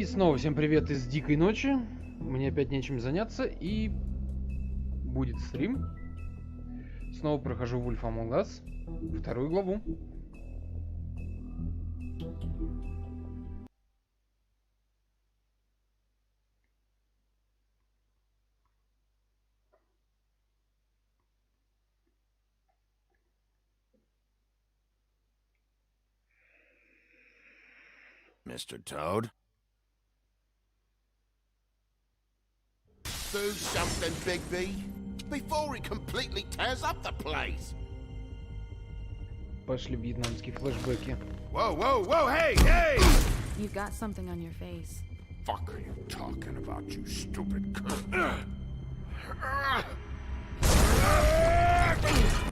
снова всем привет из дикой ночи. Мне опять нечем заняться и будет стрим. Снова прохожу Wolf Among Us, вторую главу. Mr. Toad? Do something, Bigby, before he completely tears up the place. Пошли вьетнамские флешбеки. Whoa, whoa, whoa, hey, hey! You've got something on your face. Fuck are you talking about, you stupid cunt?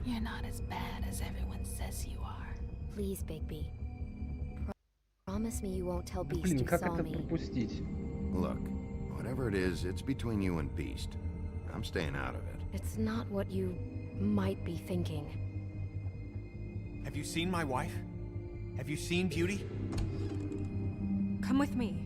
You're not as bad as everyone says you are. Please, Bigby. Promise me you won't tell Beast Блин, you как saw это me. пропустить? Look, whatever it is, it's between you and Beast. I'm staying out of it. It's not what you might be thinking. Have you seen my wife? Have you seen Beauty? Come with me.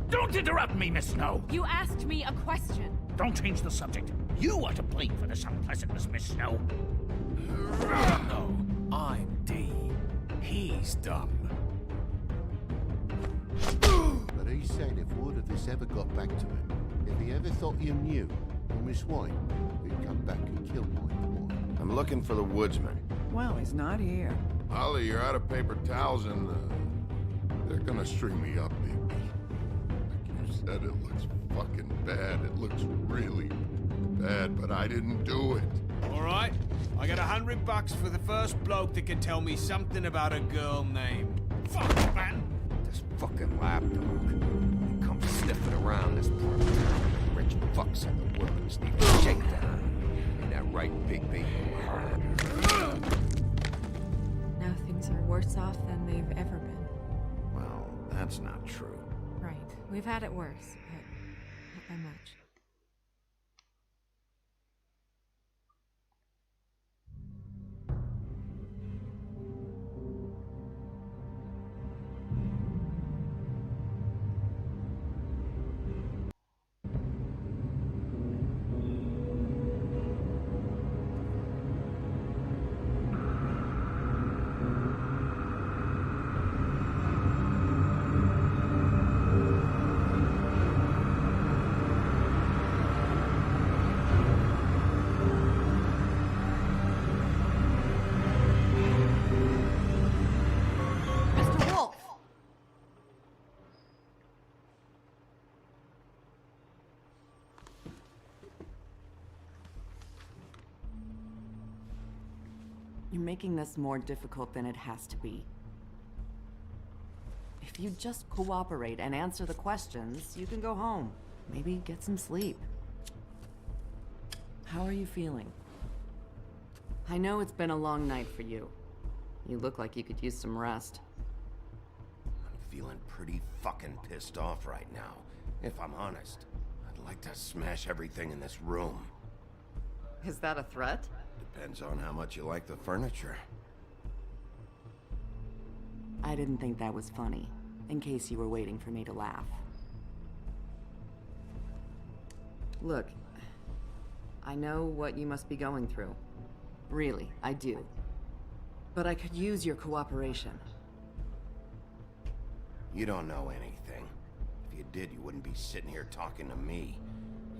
Don't interrupt me, Miss Snow! You asked me a question. Don't change the subject. You are to blame for this unpleasantness, Miss Snow. No, I'm D. He's dumb. But he said if word of this ever got back to him, if he ever thought you knew, or Miss White, he'd come back and kill my boy. I'm looking for the woodsman. Well, he's not here. Holly, you're out of paper towels and they're gonna string me up, baby. Like you said, it looks fucking bad. It looks really bad, but I didn't do it. All right, I got $100 for the first bloke that can tell me something about a girl named. Fuck, man! This fucking lapdog. He comes sniffing around this part of town. Rich fucks at the woodlands need a shakedown. Ain't that right, Bigby? Now things are worse off than they've ever been. Well, that's not true. Right. We've had it worse, but not by much. Mr. Wolf! You're making this more difficult than it has to be. If you just cooperate and answer the questions, you can go home. Maybe get some sleep. How are you feeling? I know it's been a long night for you. You look like you could use some rest. I'm feeling pretty fucking pissed off right now. If I'm honest, I'd like to smash everything in this room. Is that a threat? Depends on how much you like the furniture. I didn't think that was funny, in case you were waiting for me to laugh. Look, I know what you must be going through. Really, I do. But I could use your cooperation. You don't know anything. If you did, you wouldn't be sitting here talking to me.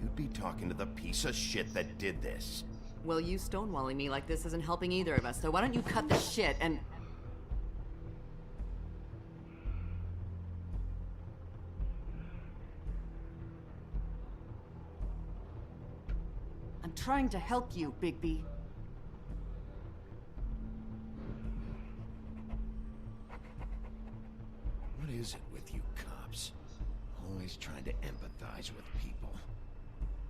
You'd be talking to the piece of shit that did this. Well, you stonewalling me like this isn't helping either of us, so why don't you cut the shit and... I'm trying to help you, Bigby. What is it with you cops? Always trying to empathize with people.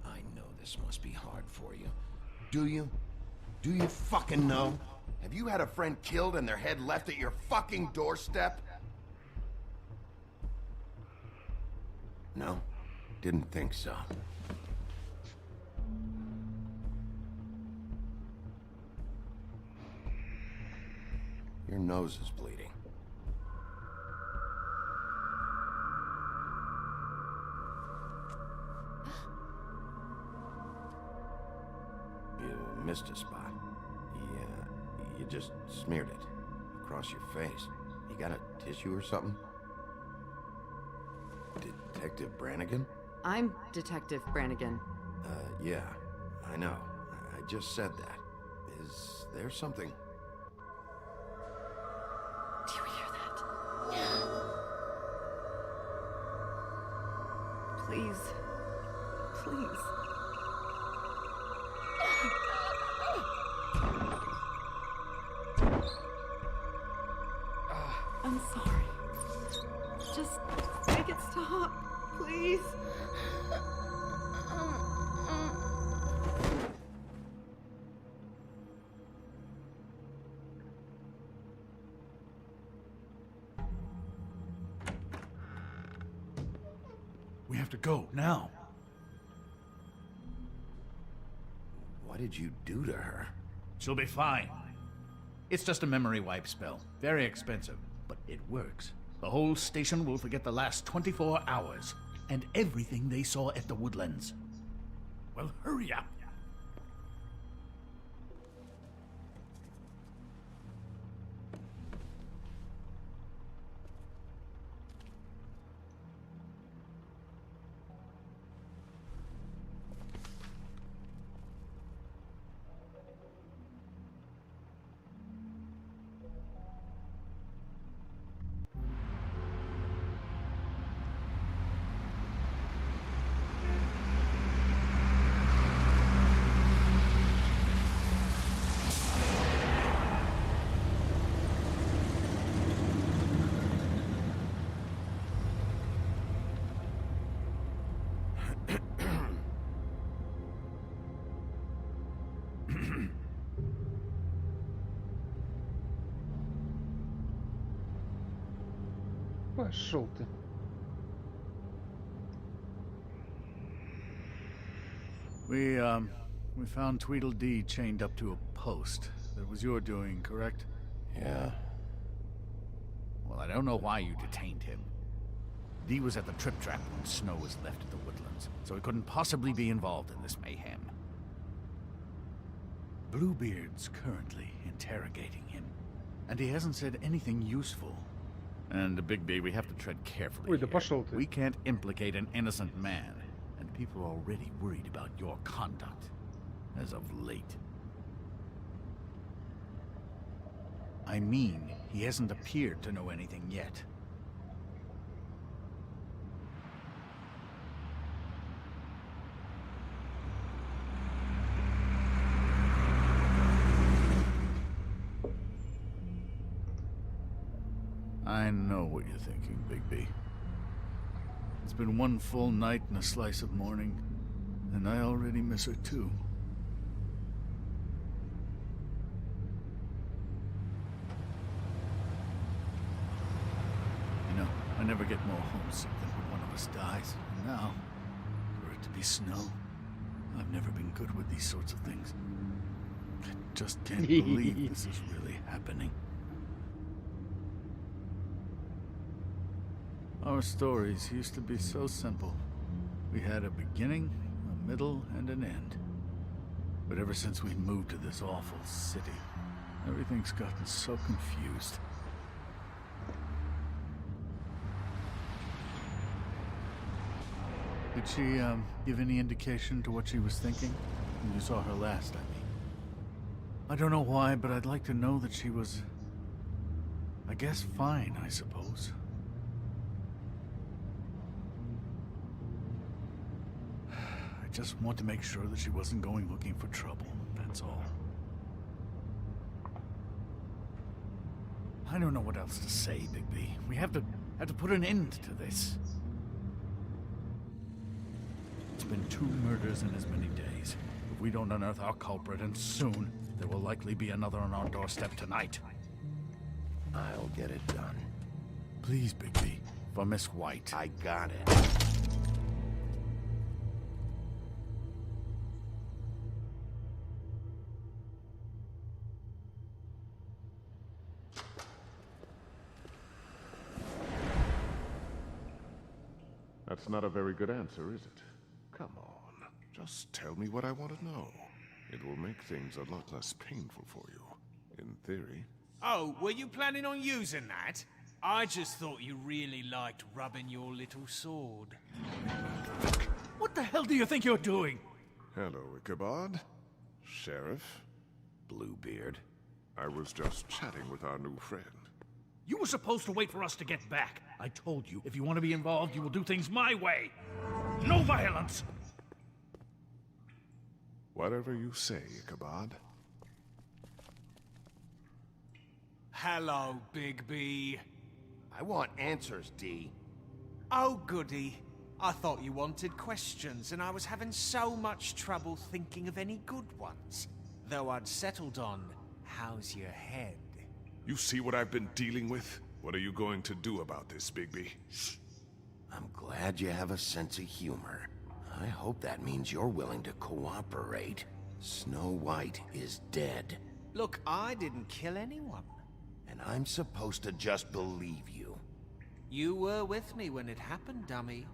I know this must be hard for you. Do you? Do you fucking know? Have you had a friend killed and their head left at your fucking doorstep? No? Didn't think so. Your nose is bleeding. You missed a spot. You just smeared it across your face. You got a tissue or something? Detective Brannigan? I'm Detective Brannigan. Yeah, I know. I just said that. Is there something? Do you hear that? Please. Please. I'm sorry. Just make it stop, please. We have to go, now. What did you do to her? She'll be fine. It's just a memory wipe spell. Very expensive, but it works. The whole station will forget the last 24 hours, and everything they saw at the Woodlands. Well, hurry up. Пошел ты. We found Tweedledee chained up to a post. That was your doing, correct? Yeah. Well, I don't know why you detained him. Dee was at the Trip Trap when Snow was left at the Woodlands, so he couldn't possibly be involved in this mayhem. Bluebeard's currently interrogating him, and he hasn't said anything useful. And, Bigby, we have to tread carefully Ой, да here. пошел ты. We can't implicate an innocent man, and people are already worried about your conduct, as of late. I mean, he hasn't appeared to know anything yet. I know what you're thinking, Bigby. It's been one full night and a slice of morning, and I already miss her too. You know, I never get more homesick than when one of us dies. And now, for it to be Snow, I've never been good with these sorts of things. I just can't believe this is really happening. Our stories used to be so simple. We had a beginning, a middle, and an end. But ever since we moved to this awful city, everything's gotten so confused. Did she, give any indication to what she was thinking? When you saw her last, I mean. I don't know why, but I'd like to know that she was... I guess fine, I suppose. I just want to make sure that she wasn't going looking for trouble, that's all. I don't know what else to say, Bigby. We have to put an end to this. It's been 2 murders in as many days. If we don't unearth our culprit, and soon, there will likely be another on our doorstep tonight. I'll get it done. Please, Bigby, for Miss White. I got it. That's not a very good answer, is it? Come on, just tell me what I want to know. It will make things a lot less painful for you, in theory. Oh, were you planning on using that? I just thought you really liked rubbing your little sword. What the hell do you think you're doing? Hello, Ichabod. Sheriff. Bluebeard. I was just chatting with our new friend. You were supposed to wait for us to get back. I told you, if you want to be involved, you will do things my way. No violence! Whatever you say, Ichabod. Hello, Big B. I want answers, D. Oh, goody. I thought you wanted questions, and I was having so much trouble thinking of any good ones. Though I'd settled on, how's your head? You see what I've been dealing with? What are you going to do about this, Bigby? I'm glad you have a sense of humor. I hope that means you're willing to cooperate. Snow White is dead. Look, I didn't kill anyone. And I'm supposed to just believe you. You were with me when it happened, dummy.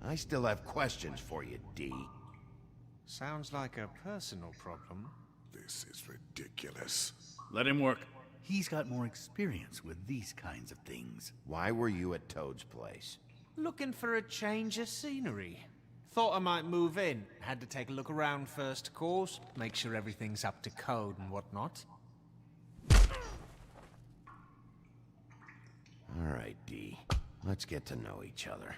I still have questions for you, D. Sounds like a personal problem. This is ridiculous. Let him work. He's got more experience with these kinds of things. Why were you at Toad's place? Looking for a change of scenery. Thought I might move in. Had to take a look around first, of course. Make sure everything's up to code and whatnot. All right, D. Let's get to know each other.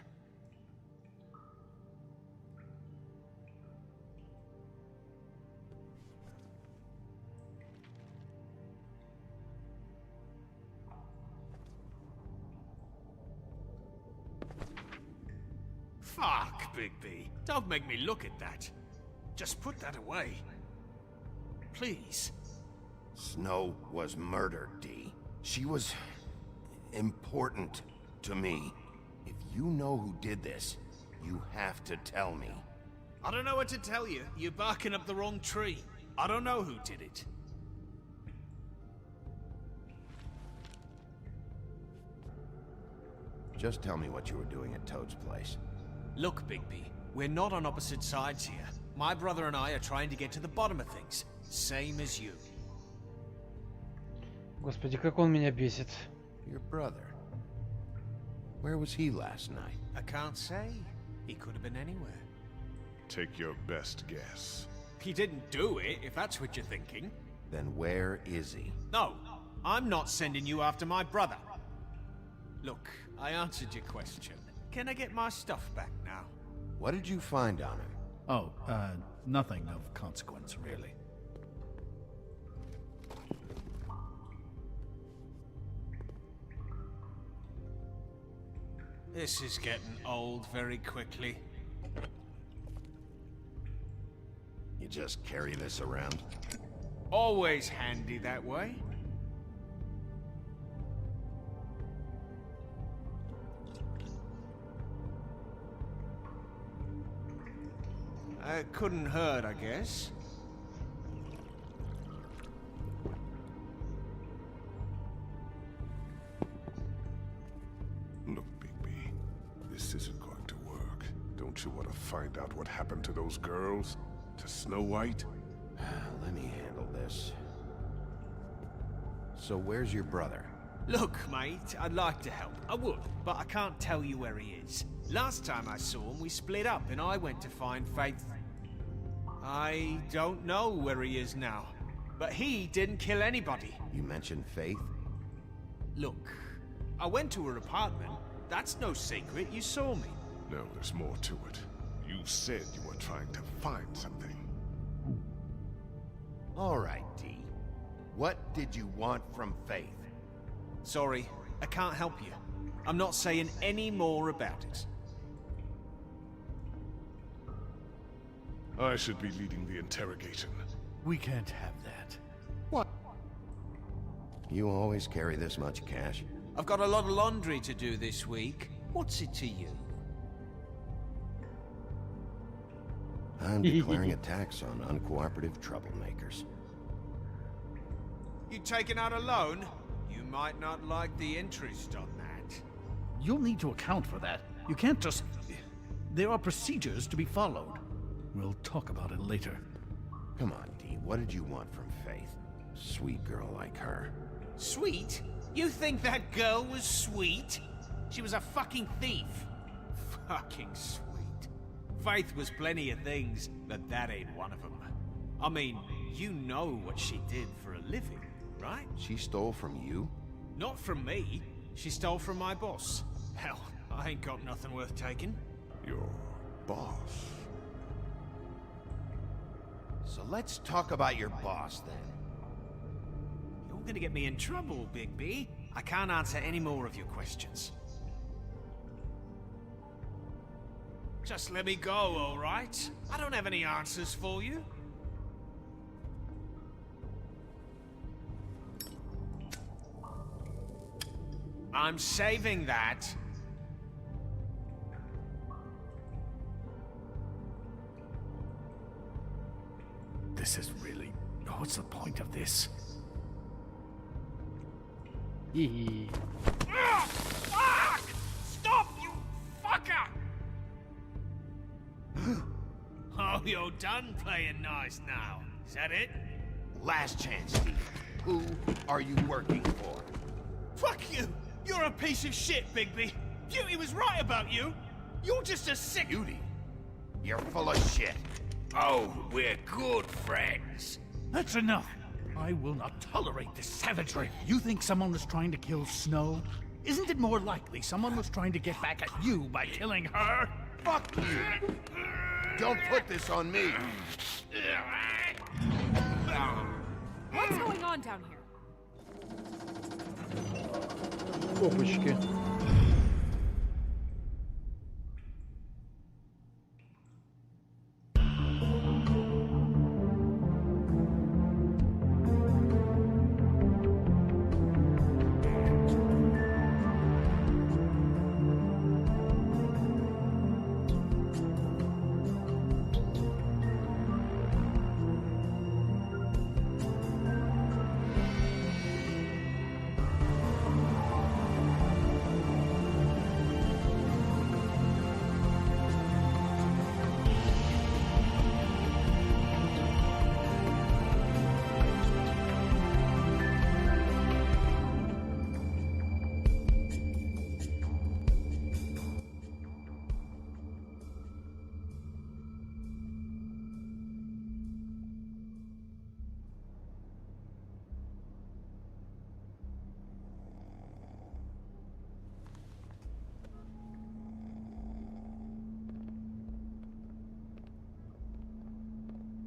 Fuck, Bigby. Don't make me look at that. Just put that away. Please. Snow was murdered, D. She was important to me. If you know who did this, you have to tell me. I don't know what to tell you. You're barking up the wrong tree. I don't know who did it. Just tell me what you were doing at Toad's place. Look, Bigby, we're not on opposite sides here. My brother and I are trying to get to the bottom of things. Same as you. Господи, как он меня бесит. Your brother. Where was he last night? I can't say. He could have been anywhere. Take your best guess. He didn't do it, if that's what you're thinking. Then where is he? No, I'm not sending you after my brother. Look, I answered your question. Can I get my stuff back now? What did you find on him? Oh, nothing of consequence, really. This is getting old very quickly. You just carry this around? Always handy that way. It couldn't hurt, I guess. Look, Bigby, this isn't going to work. Don't you want to find out what happened to those girls? To Snow White? Let me handle this. So where's your brother? Look, mate, I'd like to help. I would, but I can't tell you where he is. Last time I saw him, we split up and I went to find Faith. I don't know where he is now, but he didn't kill anybody. You mentioned Faith? Look, I went to her apartment. That's no secret, you saw me. No, there's more to it. You said you were trying to find something. All right, D. What did you want from Faith? Sorry, I can't help you. I'm not saying any more about it. I should be leading the interrogation. We can't have that. What? You always carry this much cash? I've got a lot of laundry to do this week. What's it to you? I'm declaring a tax on uncooperative troublemakers. You taking out a loan? You might not like the interest on that. you'll need to account for that. You can't just... There are procedures to be followed. We'll talk about it later. Come on, Dee, what did you want from Faith? Sweet girl like her. Sweet? You think that girl was sweet? She was a fucking thief. Fucking sweet. Faith was plenty of things, but that ain't one of them. I mean, you know what she did for a living, right? She stole from you? Not from me. She stole from my boss. Hell, I ain't got nothing worth taking. Your boss. So let's talk about your boss, then. You're gonna get me in trouble, Big B. I can't answer any more of your questions. Just let me go, all right? I don't have any answers for you. I'm saving that. This is really... What's the point of this? Hee. Fuck! Stop, you fucker! Oh, you're done playing nice now. Is that it? Last chance, Steve. Who are you working for? Fuck you! You're a piece of shit, Bigby. Beauty was right about you. You're just a sick... Beauty? You're full of shit. Oh, we're good friends. That's enough. I will not tolerate this savagery. You think someone was trying to kill Snow? Isn't it more likely someone was trying to get back at you by killing her? Fuck you! Don't put this on me! What's going on down here? Опачки.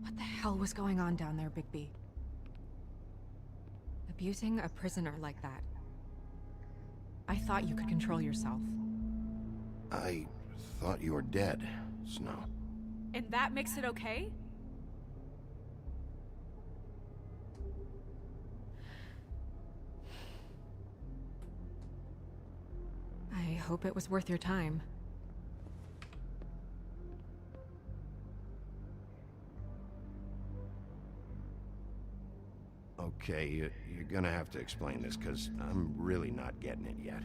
What the hell was going on down there, Bigby? Abusing a prisoner like that. I thought you could control yourself. I thought you were dead, Snow. And that makes it okay? I hope it was worth your time. Okay, you're gonna have to explain this, because I'm really not getting it yet.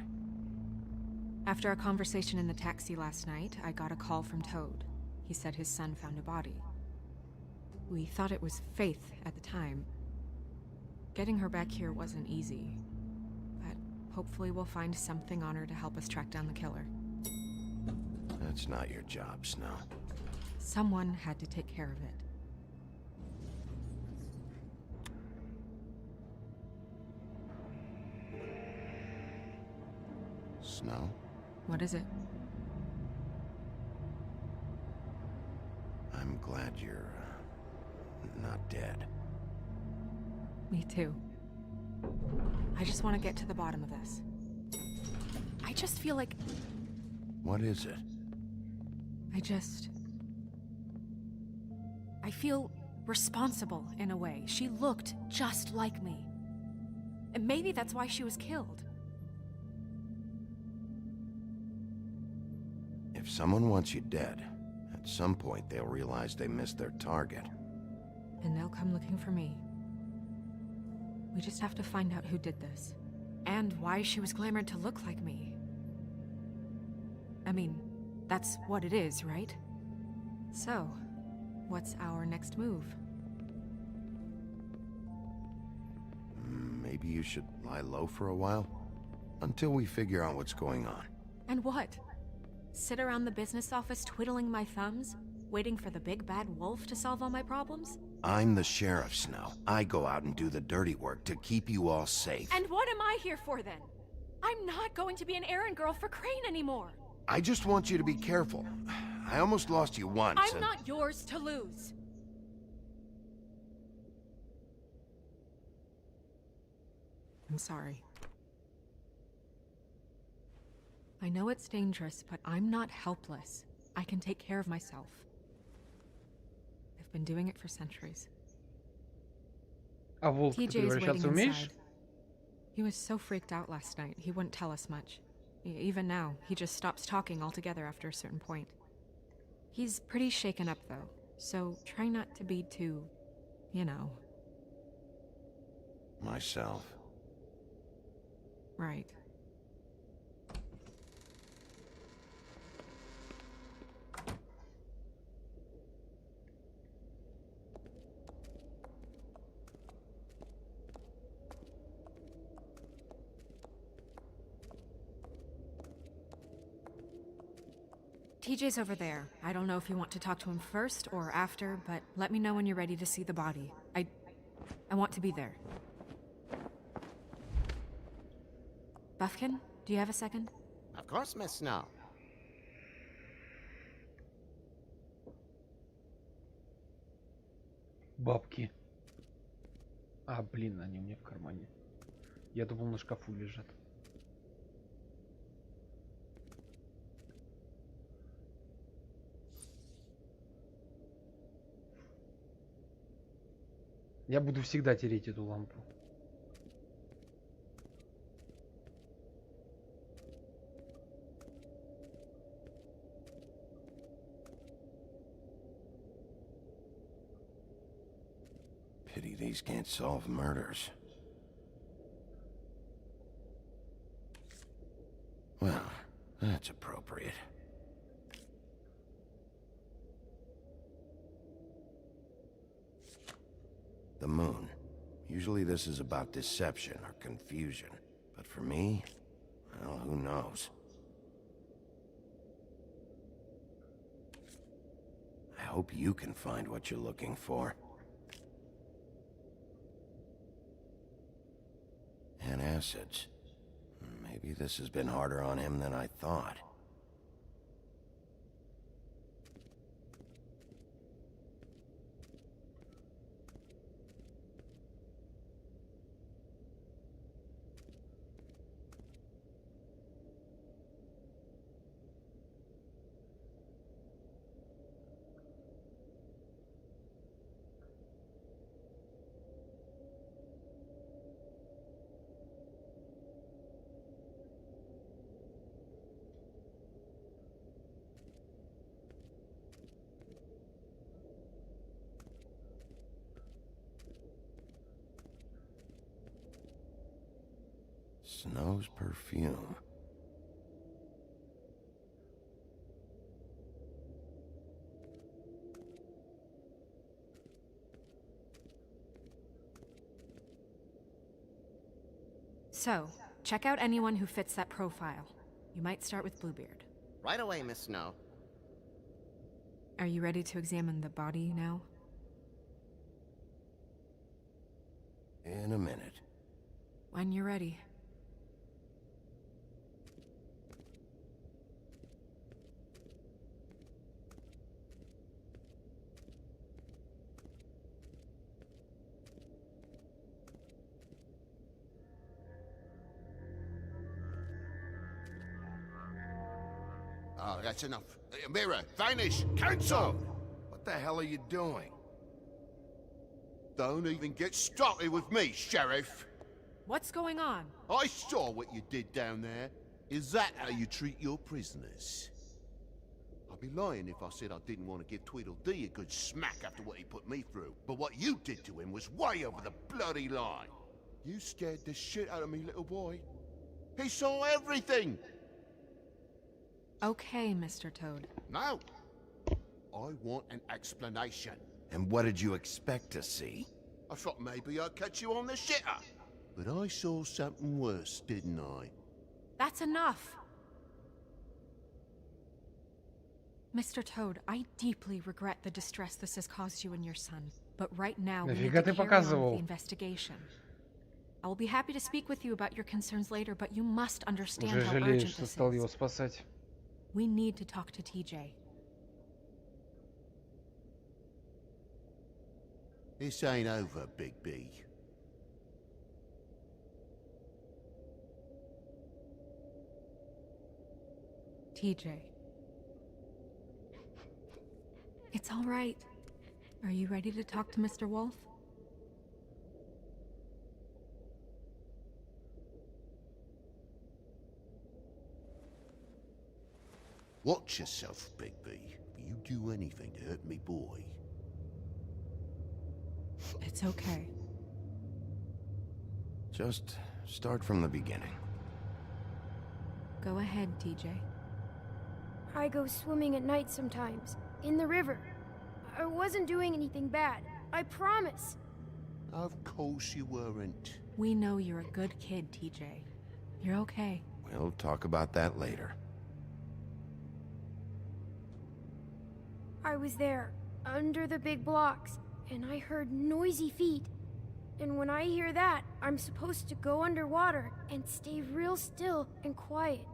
After a conversation in the taxi last night, I got a call from Toad. He said his son found a body. We thought it was Faith at the time. Getting her back here wasn't easy, but hopefully we'll find something on her to help us track down the killer. That's not your job, Snow. Someone had to take care of it. Snow? What is it? I'm glad you're not dead. Me too. I just want to get to the bottom of this. I just feel like... What is it? I feel responsible in a way. She looked just like me. And maybe that's why she was killed. If someone wants you dead, at some point they'll realize they missed their target. And they'll come looking for me. We just have to find out who did this. And why she was glamored to look like me. I mean, that's what it is, right? So, what's our next move? Maybe you should lie low for a while? Until we figure out what's going on. And what? Sit around the business office twiddling my thumbs, waiting for the big bad wolf to solve all my problems? I'm the sheriff, Snow. I go out and do the dirty work to keep you all safe. And what am I here for then? I'm not going to be an errand girl for Crane anymore. I just want you to be careful. I almost lost you once. I'm not yours to lose. I'm sorry. I know it's dangerous, but I'm not helpless. I can take care of myself. I've been doing it for centuries. А волк, ты TJ is превращаться waiting умеешь? inside. He was so freaked out last night, he wouldn't tell us much. Even now, he just stops talking altogether after a certain point. He's pretty shaken up though, so try not to be too, you know. Myself. Right. TJ's over there. I don't know if you want to talk to him first or after, but let me know when you're ready to see the body. I want to be there. Buffkin, do you have a second? Of course, Miss Snow. Бабки. А, блин, они у меня в кармане. Я думал, на шкафу лежат. Я буду всегда тереть эту лампу. Pity these can't solve murders. Well, that's appropriate. The moon. Usually this is about deception or confusion. But for me, well, who knows? I hope you can find what you're looking for. And acids. Maybe this has been harder on him than I thought. Snow's perfume. So, check out anyone who fits that profile. You might start with Bluebeard. Right away, Miss Snow. Are you ready to examine the body now? In a minute. When you're ready. Oh, that's enough. Mirror, vanish, cancel! What the hell are you doing? Don't even get started with me, Sheriff. What's going on? I saw what you did down there. Is that how you treat your prisoners? I'd be lying if I said I didn't want to give Tweedledee a good smack after what he put me through. But what you did to him was way over the bloody line. You scared the shit out of me, little boy. He saw everything. Okay, Mr. Toad. No. I want an explanation. And what did you expect to see? I thought maybe I'd catch you on the shitter. But I saw something worse, didn't I? That's enough! Mr. Toad, I deeply regret the distress this has caused you and your son. But right now, we need Нафига to ты carry on with показывал? the investigation. I will be happy to speak with you about your concerns later, but you must understand Уже how жалеешь, urgent что this стал его is. спасать. We need to talk to TJ. This ain't over, Big B. TJ. It's all right. Are you ready to talk to Mr. Wolf? Watch yourself, Big B. You do anything to hurt me boy. It's okay. Just start from the beginning. Go ahead, TJ. I go swimming at night sometimes, in the river. I wasn't doing anything bad, I promise. Of course you weren't. We know you're a good kid, TJ. You're okay. We'll talk about that later. I was there, under the big blocks, and I heard noisy feet. And when I hear that, I'm supposed to go underwater and stay real still and quiet.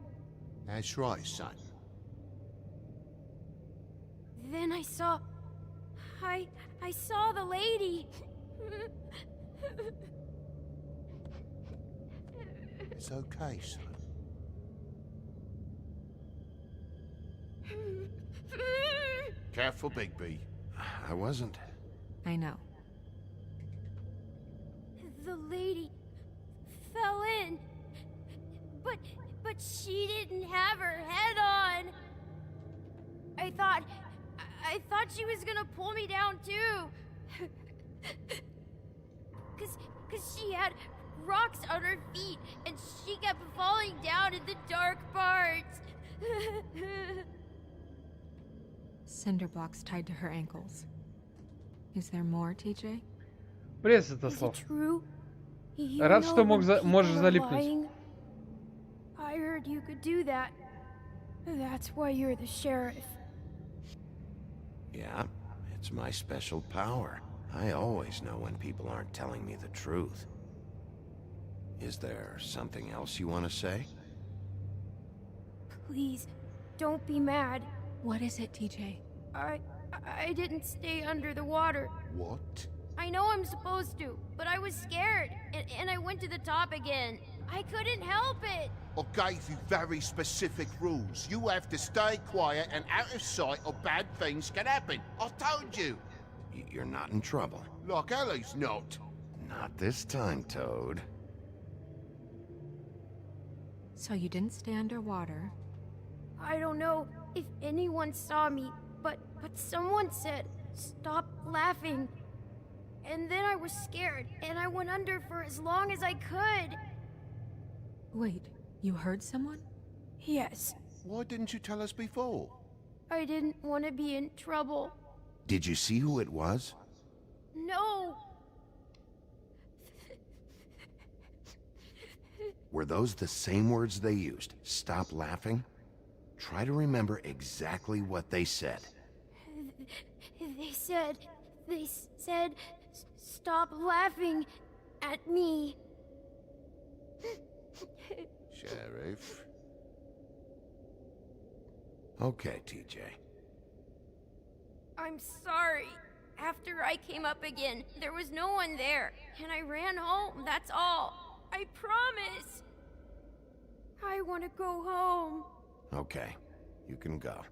That's right, son. Then I saw the lady. It's okay, son. Careful, Big B. I wasn't. I know. The lady fell in. But she didn't have her head on. I thought she was gonna pull me down too. Cause she had rocks on her feet and she kept falling down in the dark parts. Cinder blocks tied to her ankles. Is there more, TJ? Привет, Is it Святослав. true? You Рад, know что when можешь people are залипнуть. lying? I heard you could do that. That's why you're the sheriff. Yeah, it's my special power. I always know when people aren't telling me the truth. Is there something else you want to say? Please, don't be mad. What is it, TJ? I didn't stay under the water. What? I know I'm supposed to, but I was scared, and I went to the top again. I couldn't help it. I gave you very specific rules. You have to stay quiet and out of sight or bad things can happen. I told you. You're not in trouble. Like Ellie's not. Not this time, Toad. So you didn't stay underwater. I don't know if anyone saw me, but someone said, "Stop laughing." And then I was scared, and I went under for as long as I could. Wait, you heard someone? Yes, Why didn't you tell us before? I didn't want to be in trouble. Did you see who it was? No! Were those the same words they used? Stop laughing? Try to remember exactly what they said. They said, "Stop laughing at me." Sheriff. Okay, TJ. I'm sorry. After I came up again, there was no one there, and I ran home, that's all. I promise. I want to go home. Okay, you can go.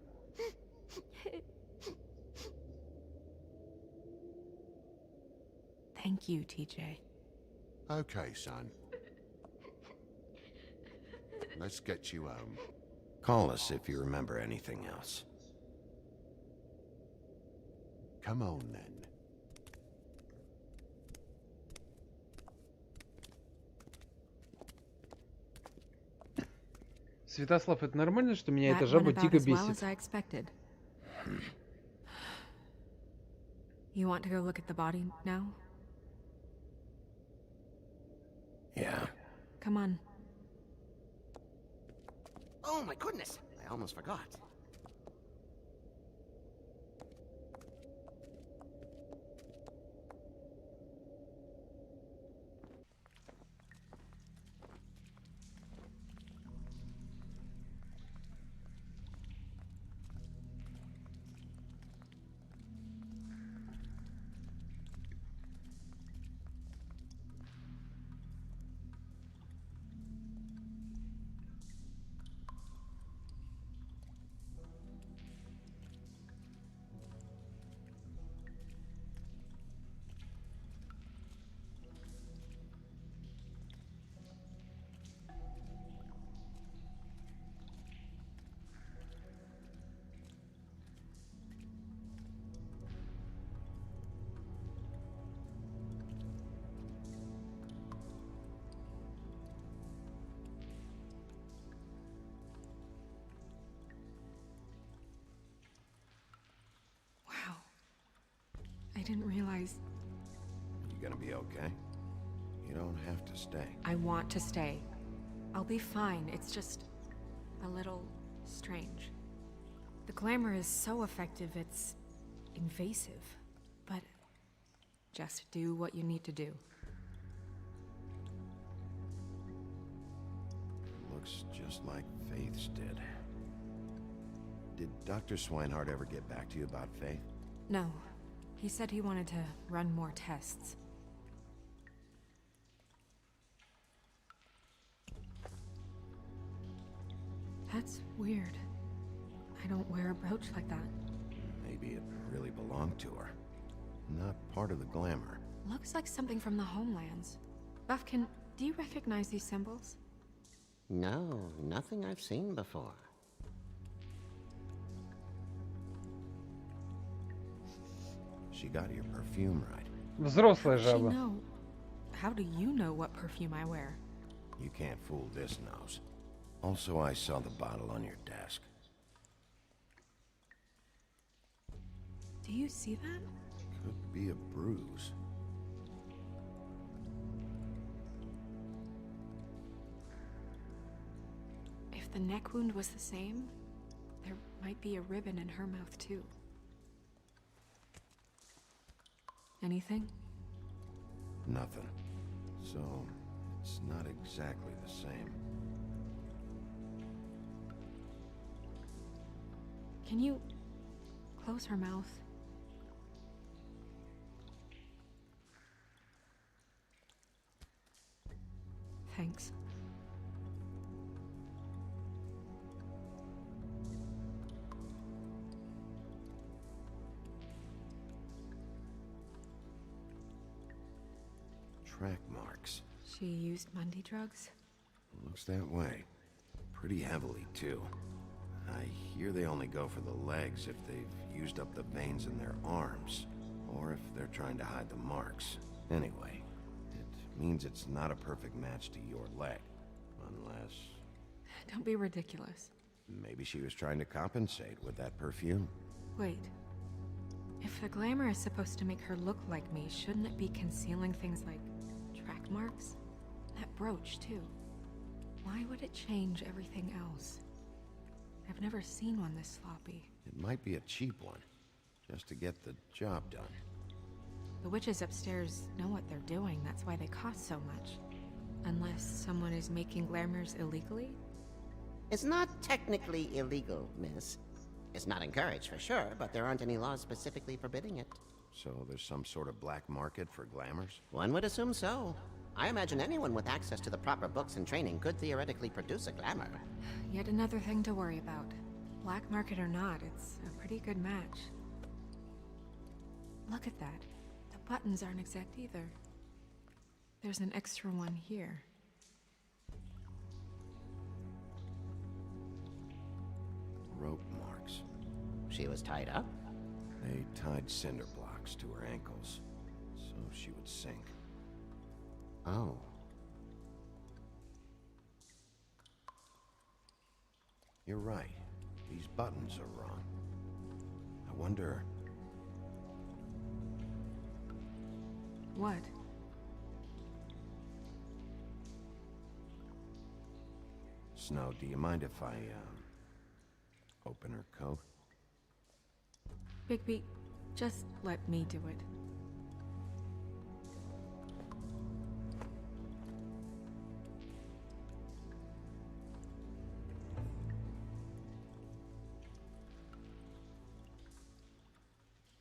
Thank you, TJ. Okay, son. Let's get you home. Call us if you remember anything else. Come on, then. Святослав, это нормально, что меня эта That жаба went about дико as well бесит? as I expected. You want to go look at the body now? Yeah. Come on. Oh my goodness, I almost forgot. Wow. I didn't realize. You gonna be okay? You don't have to stay. I want to stay. I'll be fine. It's just a little strange. The glamour is so effective, it's invasive. But just do what you need to do. Looks just like Faith's did. Did Dr. Swinehart ever get back to you about Faith? No. He said he wanted to run more tests. That's weird. I don't wear a brooch like that. Maybe it really belonged to her. Not part of the glamour. Looks like something from the homelands. Buffkin, do you recognize these symbols? No, nothing I've seen before. She got your perfume right. Взрослая She жаба. know. How do you know what perfume I wear? You can't fool this nose. Also, I saw the bottle on your desk. Do you see that? Could be a bruise. If the neck wound was the same, there might be a ribbon in her mouth too. Anything? Nothing. So, it's not exactly the same. Can you close her mouth? Thanks. Track marks. She used Mundy drugs? Looks that way. Pretty heavily, too. I hear they only go for the legs if they've used up the veins in their arms, or if they're trying to hide the marks. Anyway, it means it's not a perfect match to your leg, unless... Don't be ridiculous. Maybe she was trying to compensate with that perfume. Wait. If the glamour is supposed to make her look like me, shouldn't it be concealing things like track marks? That brooch, too. Why would it change everything else? I've never seen one this sloppy. It might be a cheap one, just to get the job done. The witches upstairs know what they're doing, that's why they cost so much. Unless someone is making glamours illegally? It's not technically illegal, miss. It's not encouraged for sure, but there aren't any laws specifically forbidding it. So there's some sort of black market for glamours? One would assume so. I imagine anyone with access to the proper books and training could theoretically produce a glamour. Yet another thing to worry about. Black market or not, it's a pretty good match. Look at that. The buttons aren't exact either. There's an extra one here. Rope marks. She was tied up? They tied cinder blocks to her ankles, so she would sink. Oh. You're right. These buttons are wrong. I wonder... What? Snow, do you mind if I, open her coat? Bigby, just let me do it.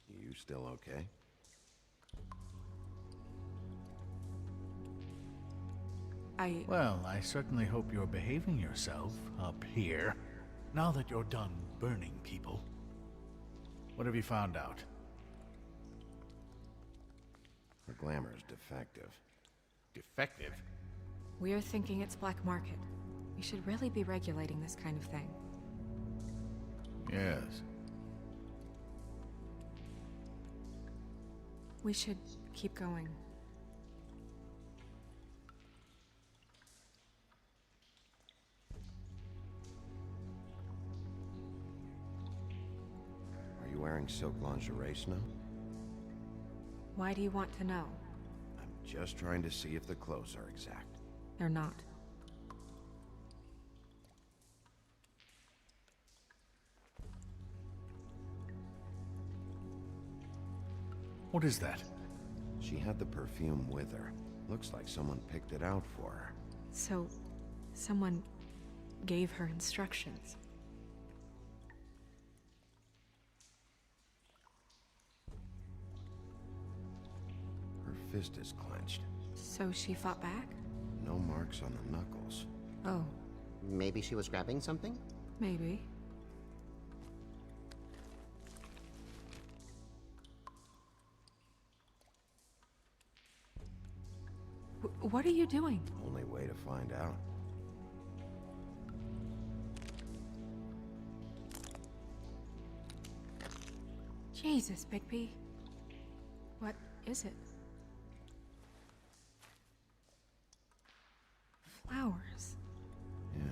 You still okay? Well, I certainly hope you're behaving yourself up here, now that you're done burning people. What have you found out? Her glamour's defective. Defective? We're thinking it's black market. We should really be regulating this kind of thing. Yes. We should keep going. Are you wearing silk lingerie, Snow? Why do you want to know? I'm just trying to see if the clothes are exact. They're not. What is that? She had the perfume with her. Looks like someone picked it out for her. So, someone gave her instructions. Her fist is clenched. So she fought back? No marks on the knuckles. Oh, Maybe she was grabbing something? maybe. What are you doing? Only way to find out. Jesus, Bigby. What is it? Flowers. Yeah.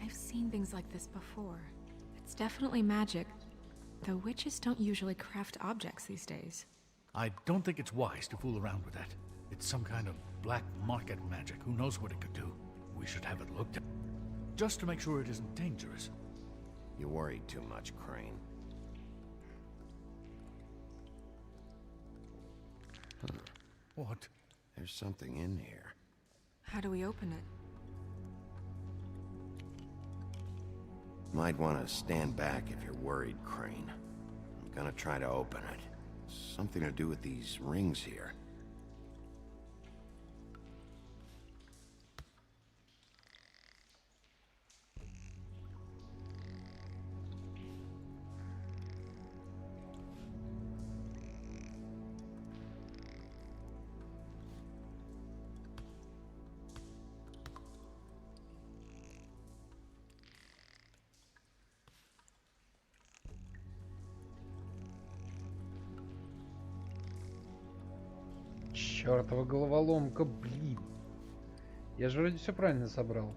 I've seen things like this before. It's definitely magic, though witches don't usually craft objects these days. I don't think it's wise to fool around with that. It's some kind of black market magic. Who knows what it could do? We should have it looked at. Just to make sure it isn't dangerous. You worried too much, Crane. Huh. What? There's something in here. How do we open it? Might want to stand back if you're worried, Crane. I'm gonna try to open it. Something to do with these rings here. Чёртова головоломка, блин. Я же вроде все правильно собрал.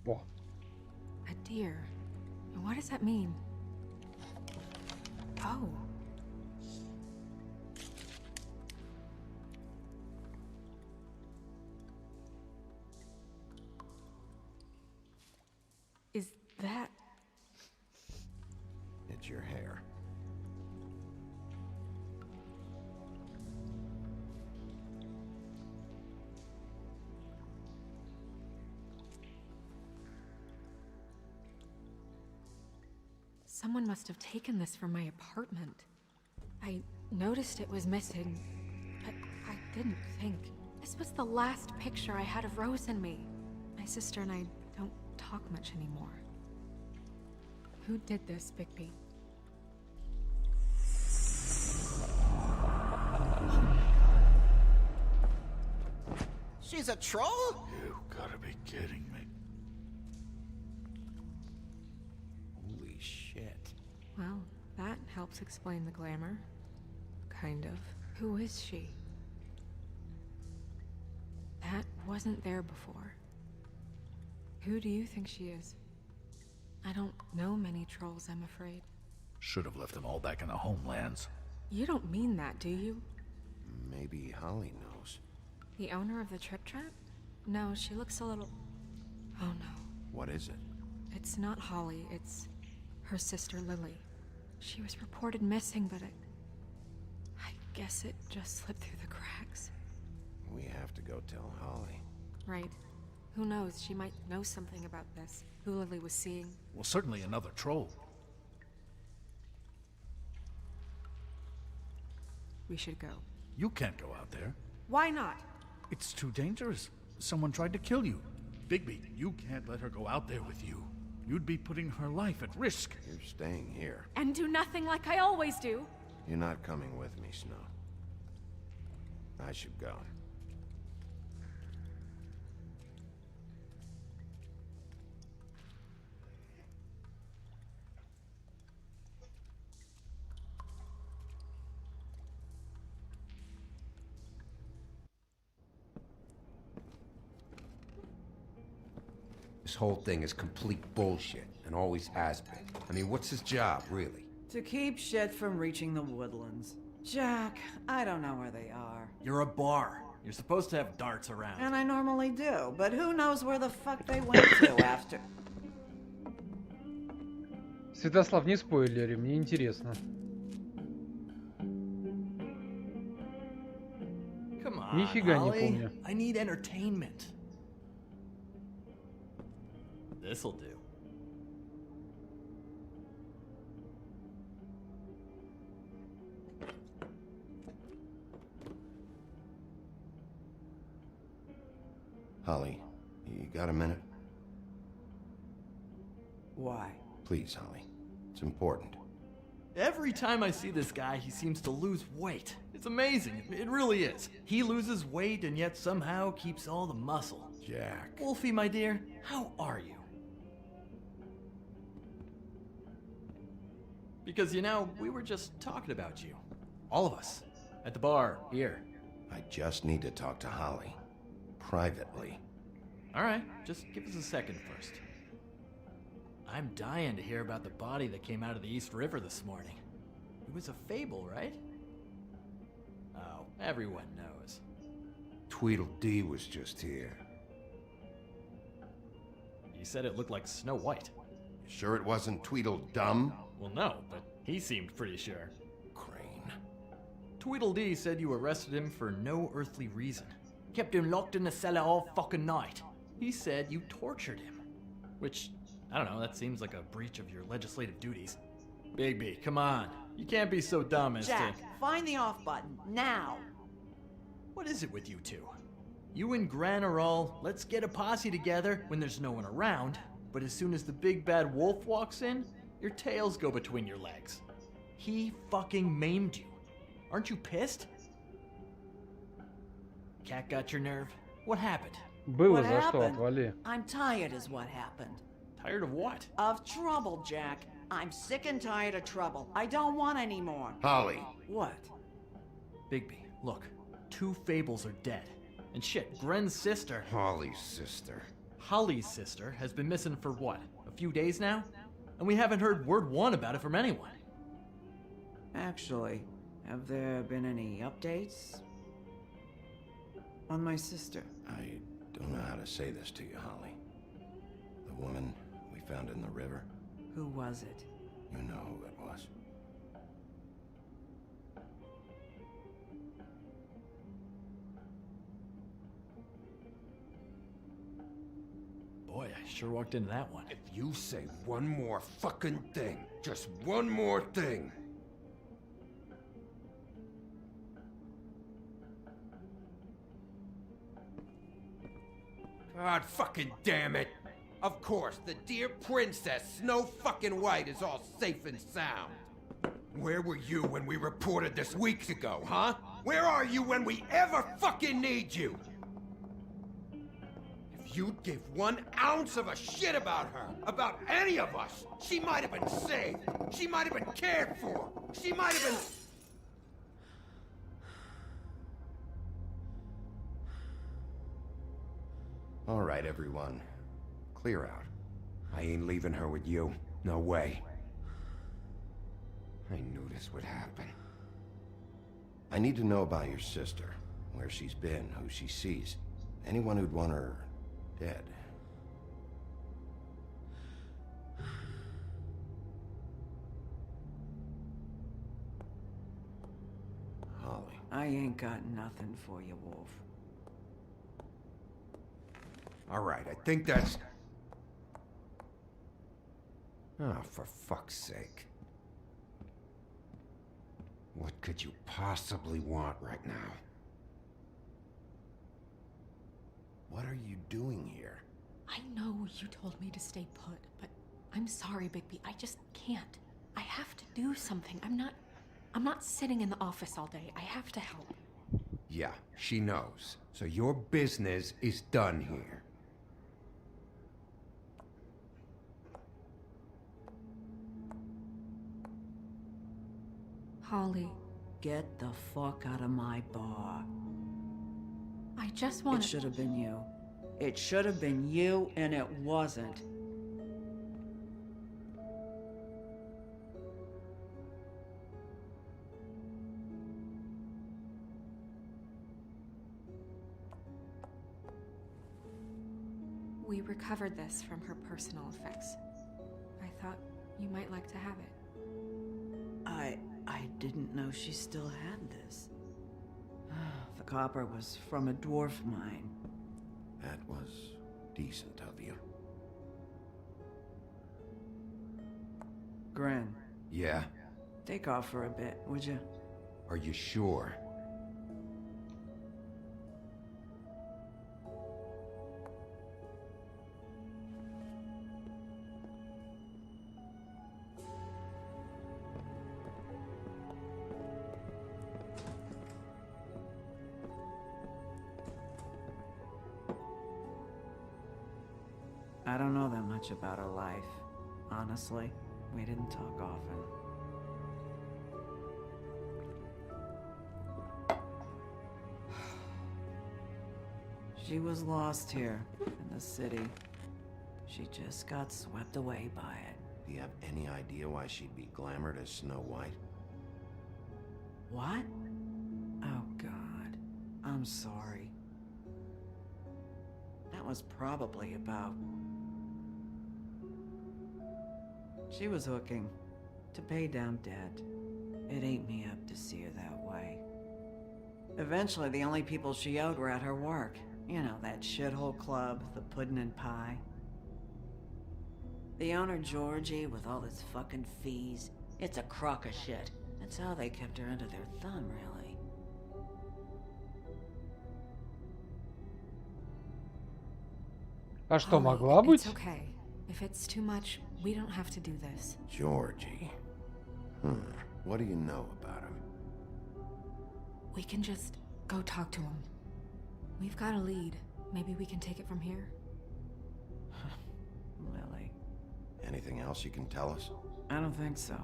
О. A deer. What does that mean? Oh. Is that... It's your hair. Someone must have taken this from my apartment. I noticed it was missing, but I didn't think. This was the last picture I had of Rose and me. My sister and I don't talk much anymore. Who did this, Bigby? She's a troll? You gotta be kidding me. Well, that helps explain the glamour. Kind of. Who is she? That wasn't there before. Who do you think she is? I don't know many trolls, I'm afraid. Should have left them all back in the homelands. You don't mean that, do you? Maybe Holly knows. The owner of the trip trap? No, she looks a little... Oh no. What is it? It's not Holly, it's her sister Lily. She was reported missing, but I guess it just slipped through the cracks. We have to go tell Holly. Right. Who knows, she might know something about this. Who Lily was seeing. Well, certainly another troll. We should go. You can't go out there. Why not? It's too dangerous. Someone tried to kill you. Bigby, you can't let her go out there with you. You'd be putting her life at risk. You're staying here. And do nothing like I always do. You're not coming with me, Snow. I should go. This whole thing is complete bullshit, and always has been. I mean, what's his job, really? To keep shit from reaching the woodlands. Jack, I don't know where they are. You're a bar. You're supposed to have darts around. And I normally do, but who knows where the fuck they went to after... Святослав, не спойлери, мне интересно. Come on, Нифига не Holly. помню. I need entertainment. This'll do. Holly, you got a minute? Why? Please, Holly. It's important. Every time I see this guy, he seems to lose weight. It's amazing. It really is. He loses weight and yet somehow keeps all the muscle. Jack. Wolfie, my dear, how are you? Because, you know, we were just talking about you. All of us. At the bar, here. I just need to talk to Holly. Privately. Alright, just give us a second first. I'm dying to hear about the body that came out of the East River this morning. It was a fable, right? Oh, everyone knows. Tweedledee was just here. He said it looked like Snow White. Sure it wasn't Tweedledum? Well, no, but he seemed pretty sure. Crane. Tweedledee said you arrested him for no earthly reason. Kept him locked in the cellar all fucking night. He said you tortured him. Which, I don't know, that seems like a breach of your legislative duties. Bigby, come on. You can't be so dumb as Jack, to... find the off button, now! What is it with you two? You and Gran are all, let's get a posse together when there's no one around, but as soon as the big bad wolf walks in, your tails go between your legs. He fucking maimed you. Aren't you pissed? Cat got your nerve? What happened? Было за что, отвали. I'm tired is what happened. Tired of what? Of trouble, Jack. I'm sick and tired of trouble. I don't want any more. Holly. What? Bigby, look. 2 fables are dead. And shit, Gren's sister... Holly's sister. Holly's sister has been missing for what? A few days now? And we haven't heard word one about it from anyone. Actually, have there been any updates? On my sister. I don't know how to say this to you, Holly. The woman we found in the river. Who was it? You know who it was. Boy, I sure walked into that one. If you say one more fucking thing, just one more thing. God fucking damn it! Of course, the dear princess, Snow fucking White, is all safe and sound. Where were you when we reported this weeks ago, huh? Where are you when we ever fucking need you? If If you'd give 1 ounce of a shit about her, about any of us, she might have been saved. She might have been cared for. She might have been... All right, everyone. Clear out. I ain't leaving her with you. No way. I knew this would happen. I need to know about your sister. Where she's been, who she sees. Anyone who'd want her dead. Holly. I ain't got nothing for you, Wolf. All right, I think that's... Oh, for fuck's sake. What could you possibly want right now? What are you doing here? I know you told me to stay put, but I'm sorry, Bigby. I just can't. I have to do something. I'm not sitting in the office all day. I have to help. Yeah, she knows. So your business is done here. Holly, Get the fuck out of my bar. I just want It should have been you. It should have been you, and it wasn't. We recovered this from her personal effects. I thought you might like to have it. I didn't know she still had this. The copper was from a dwarf mine. That was decent of you. Gren, Yeah? take off for a bit, would you? Are you sure? I don't know that much about her life. Honestly, we didn't talk often. She was lost here in the city. She just got swept away by it. Do you have any idea why she'd be glamored as Snow White? What? Oh, God. I'm sorry. That was probably about... She was hooking to pay down debt. It ate me up to see her that way. Eventually, the only people she owed were at her work. You know, that shithole club, the Puddin' and Pie. The owner, Georgie, with all his fucking fees, it's a crock of shit. That's how they kept her under their thumb, really. А что, Holly, могла быть? It's okay. If it's too much, we don't have to do this. Georgie. What do you know about him? We can just go talk to him. We've got a lead. Maybe we can take it from here. Lily. Anything else you can tell us? I don't think so.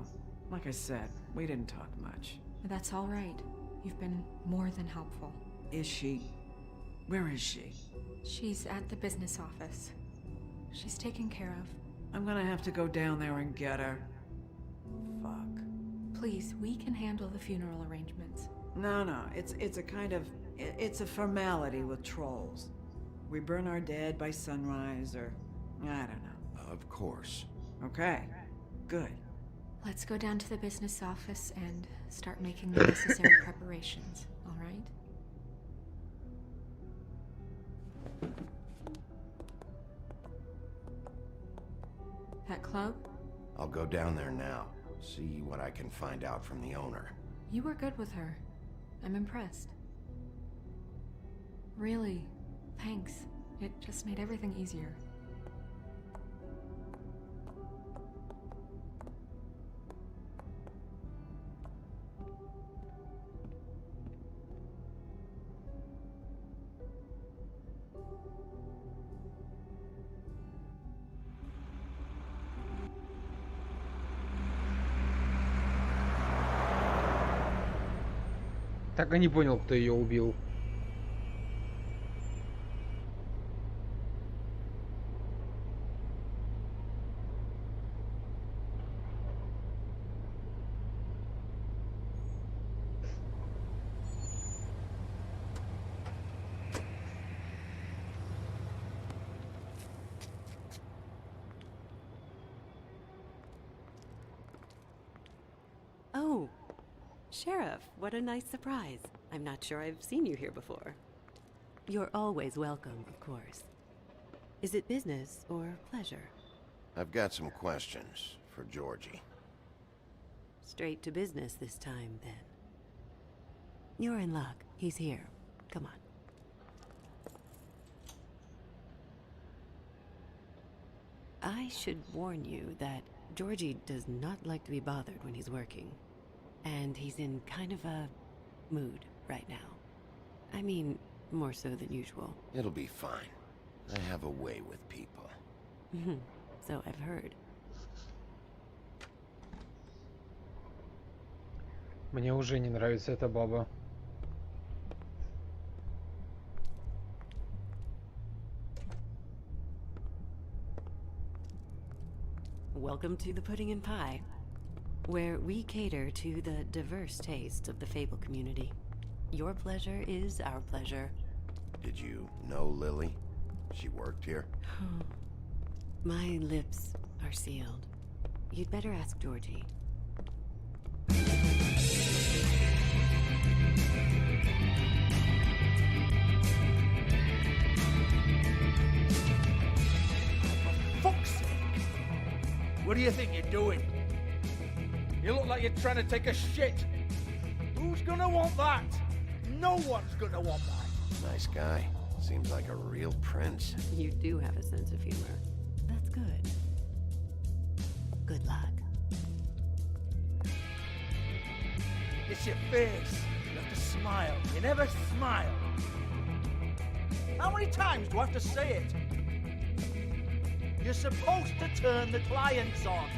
Like I said, we didn't talk much. That's all right. You've been more than helpful. Is she... Where is she? She's at the business office. She's taken care of. I'm gonna have to go down there and get her. Fuck. Please, we can handle the funeral arrangements. No, it's a kind of... It's a formality with trolls. We burn our dead by sunrise, or... I don't know. Of course. Okay, good. Let's go down to the business office and start making the necessary preparations, all right? That club? I'll go down there now. See what I can find out from the owner. You were good with her. I'm impressed. Really, thanks. It just made everything easier. Так и не понял, кто ее убил. Oh, Sheriff, what a nice surprise. I'm not sure I've seen you here before. You're always welcome, of course. Is it business or pleasure? I've got some questions for Georgie. Straight to business this time, then. You're in luck. He's here. Come on. I should warn you that Georgie does not like to be bothered when he's working. And he's in kind of a mood right now. I mean, more so than usual. It'll be fine. I have a way with people. So I've heard. Мне уже не нравится эта баба. Welcome to the Pudding and Pie, where we cater to the diverse tastes of the Fable community. Your pleasure is our pleasure. Did you know Lily? She worked here? My lips are sealed. You'd better ask Georgie. Fuck's sake! What do you think you're doing? You look like you're trying to take a shit. Who's gonna want that? No one's gonna want that. Nice guy. Seems like a real prince. You do have a sense of humor. That's good. Good luck. It's your face. You have to smile. You never smile. How many times do I have to say it? You're supposed to turn the clients on.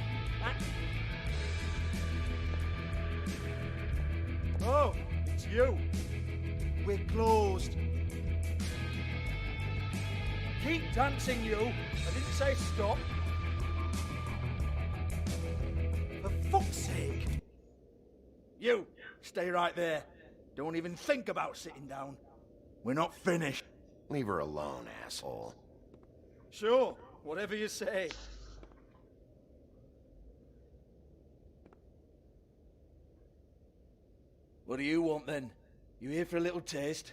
Oh, it's you. We're closed. Keep dancing, you. I didn't say stop. For fuck's sake. You, stay right there. Don't even think about sitting down. We're not finished. Leave her alone, asshole. Sure, whatever you say. What do you want then? You here for a little taste?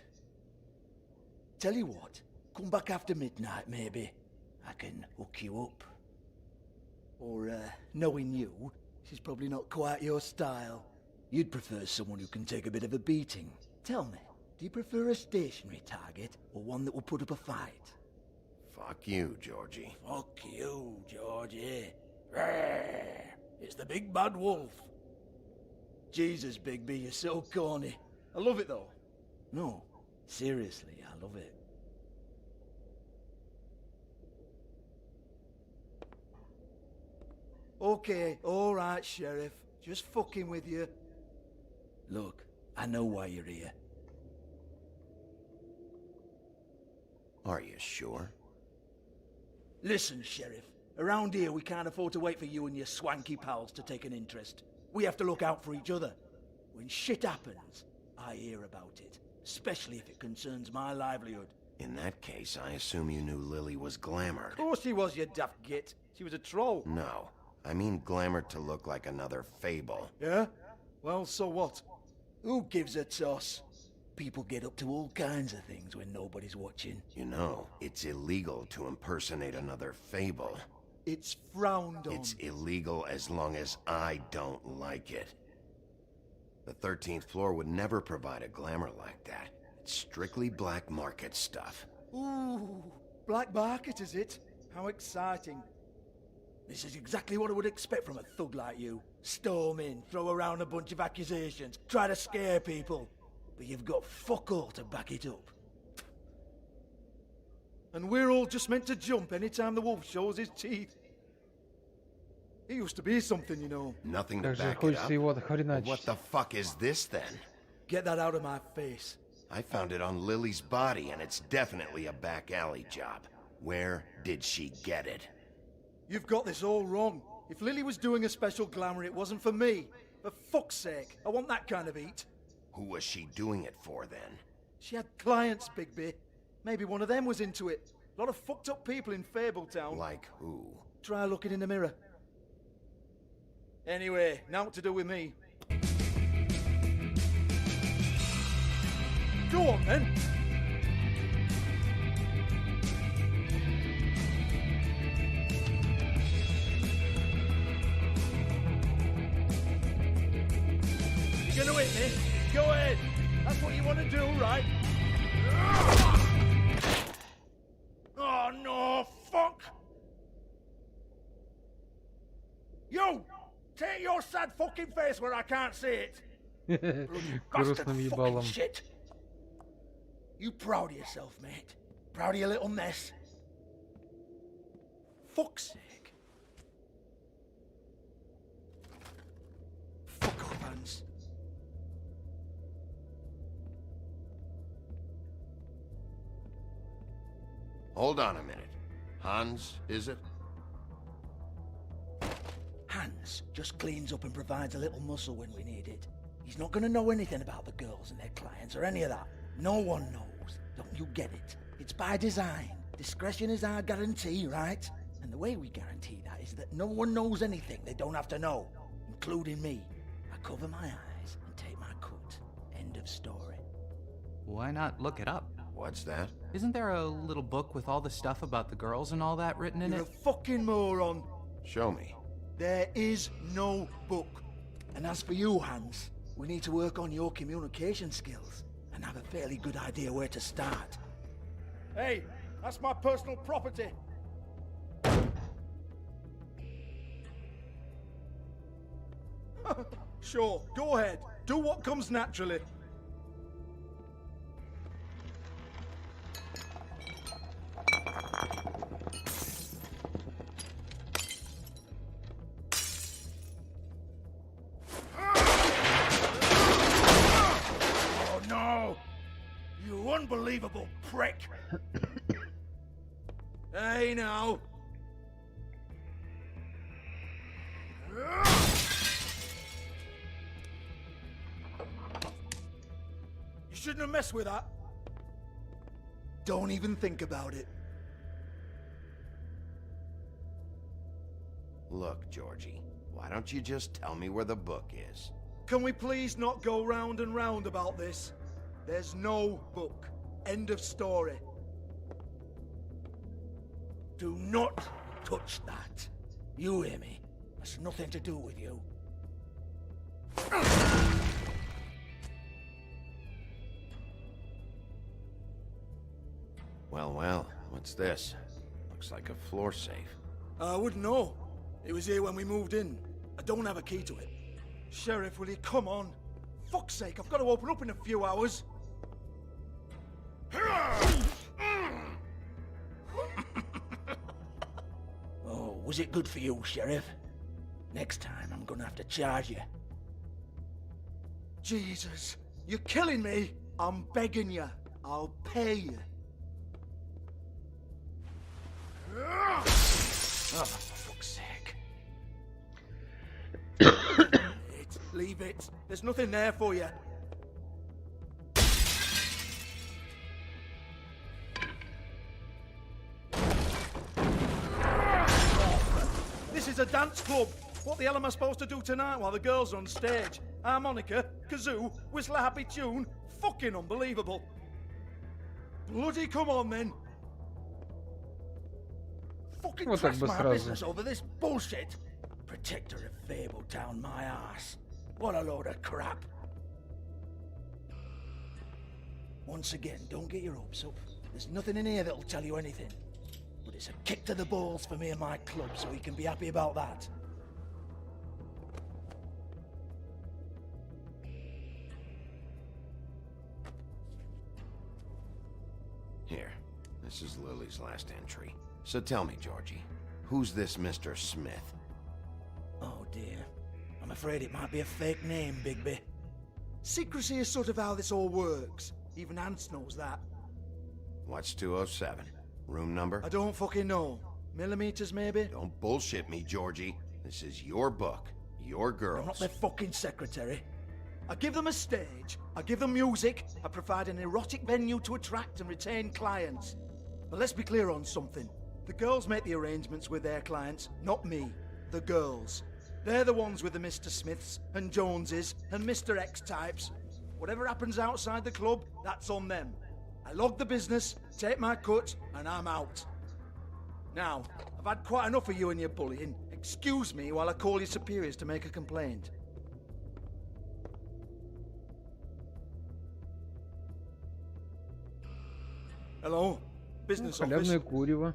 Tell you what, come back after midnight maybe. I can hook you up. Or, knowing you, she's probably not quite your style. You'd prefer someone who can take a bit of a beating. Tell me, do you prefer a stationary target or one that will put up a fight? Fuck you, Georgie. Fuck you, Georgie. Rawr. It's the big bad wolf. Jesus, Bigby, you're so corny. I love it though. No, seriously, I love it. Okay, alright, Sheriff. Just fucking with you. Look, I know why you're here. Are you sure? Listen, Sheriff. Around here, we can't afford to wait for you and your swanky pals to take an interest. We have to look out for each other. When shit happens, I hear about it. Especially if it concerns my livelihood. In that case, I assume you knew Lily was glamored. Of course she was, you daft git. She was a troll. No. I mean glamored to look like another fable. Yeah? Well, so what? Who gives a toss? People get up to all kinds of things when nobody's watching. You know, it's illegal to impersonate another fable. It's frowned on. It's illegal as long as I don't like it. The 13th floor would never provide a glamour like that. It's strictly black market stuff. Ooh, black market is it? How exciting. This is exactly what I would expect from a thug like you. Storm in, throw around a bunch of accusations, try to scare people. But you've got fuck all to back it up. And we're all just meant to jump anytime the wolf shows his teeth. He used to be something, you know. Nothing to Как же back it хочется up. его Well, отхреначить. what the fuck is this then? Get that out of my face. I found it on Lily's body, and it's definitely a back alley job. Where did she get it? You've got this all wrong. If Lily was doing a special glamour, it wasn't for me. For fuck's sake, I want that kind of eat. Who was she doing it for, then? She had clients, Bigby. Maybe one of them was into it. A lot of fucked up people in Fabletown. Like who? Try looking in the mirror. Anyway, now what to do with me. Go on, then. You're gonna hit me? Go ahead. That's what you want to do, right? Oh, no, fuck! You! Take your sad fucking face where I can't see it! Bastard fucking shit! You proud of yourself, mate? Proud of your little mess? Fuck's sake. Fuck off, Hans. Hold on a minute. Hans, is it? Hans just cleans up and provides a little muscle when we need it. He's not gonna know anything about the girls and their clients or any of that. No one knows. Don't you get it? It's by design. Discretion is our guarantee, right? And the way we guarantee that is that no one knows anything they don't have to know, including me. I cover my eyes and take my cut. End of story. Why not look it up? What's that? Isn't there a little book with all the stuff about the girls and all that written in You're it? a fucking moron. Show me. There is no book. And as for you, Hans, we need to work on your communication skills and have a fairly good idea where to start. Hey, that's my personal property. Sure, go ahead. Do what comes naturally. Oh no! You unbelievable prick! Hey now! You shouldn't have messed with that. Don't even think about it. Look, Georgie, why don't you just tell me where the book is? Can we please not go round and round about this? There's no book. End of story. Do not touch that. You hear me? That's nothing to do with you. Well, what's this? Looks like a floor safe. I wouldn't know. It was here when we moved in. I don't have a key to it. Sheriff, will you come on? Fuck's sake, I've got to open up in a few hours. Oh, was it good for you, Sheriff? Next time I'm gonna have to charge you. Jesus, you're killing me. I'm begging you. I'll pay you. Oh, for fuck's sake. Leave it. There's nothing there for you. This is a dance club. What the hell am I supposed to do tonight while the girls are on stage? Harmonica, kazoo, whistle a happy tune? Fucking unbelievable. Bloody come on, then. Fucking Вот так trash бы my сразу. business over this bullshit. Protector of Fabletown, my ass. What a load of crap. Once again, don't get your hopes up. There's nothing in here that'll tell you anything. But it's a kick to the balls for me and my club, so you can be happy about that. Here, this is Lily's last entry. So tell me, Georgie, who's this Mr. Smith? Oh dear. I'm afraid it might be a fake name, Bigby. Secrecy is sort of how this all works. Even Ants knows that. What's 207? Room number? I don't fucking know. Millimeters, maybe? Don't bullshit me, Georgie. This is your book. Your girls. I'm not their fucking secretary. I give them a stage, I give them music, I provide an erotic venue to attract and retain clients. But let's be clear on something. The girls make the arrangements with their clients, not me. The girls. They're the ones with the Mr. Smiths and Joneses and Mr. X types. Whatever happens outside the club, that's on them. I log the business, take my cut, and I'm out. Now, I've had quite enough of you and your bullying. Excuse me while I call your superiors to make a complaint. Hello? Business office? Халявное курево.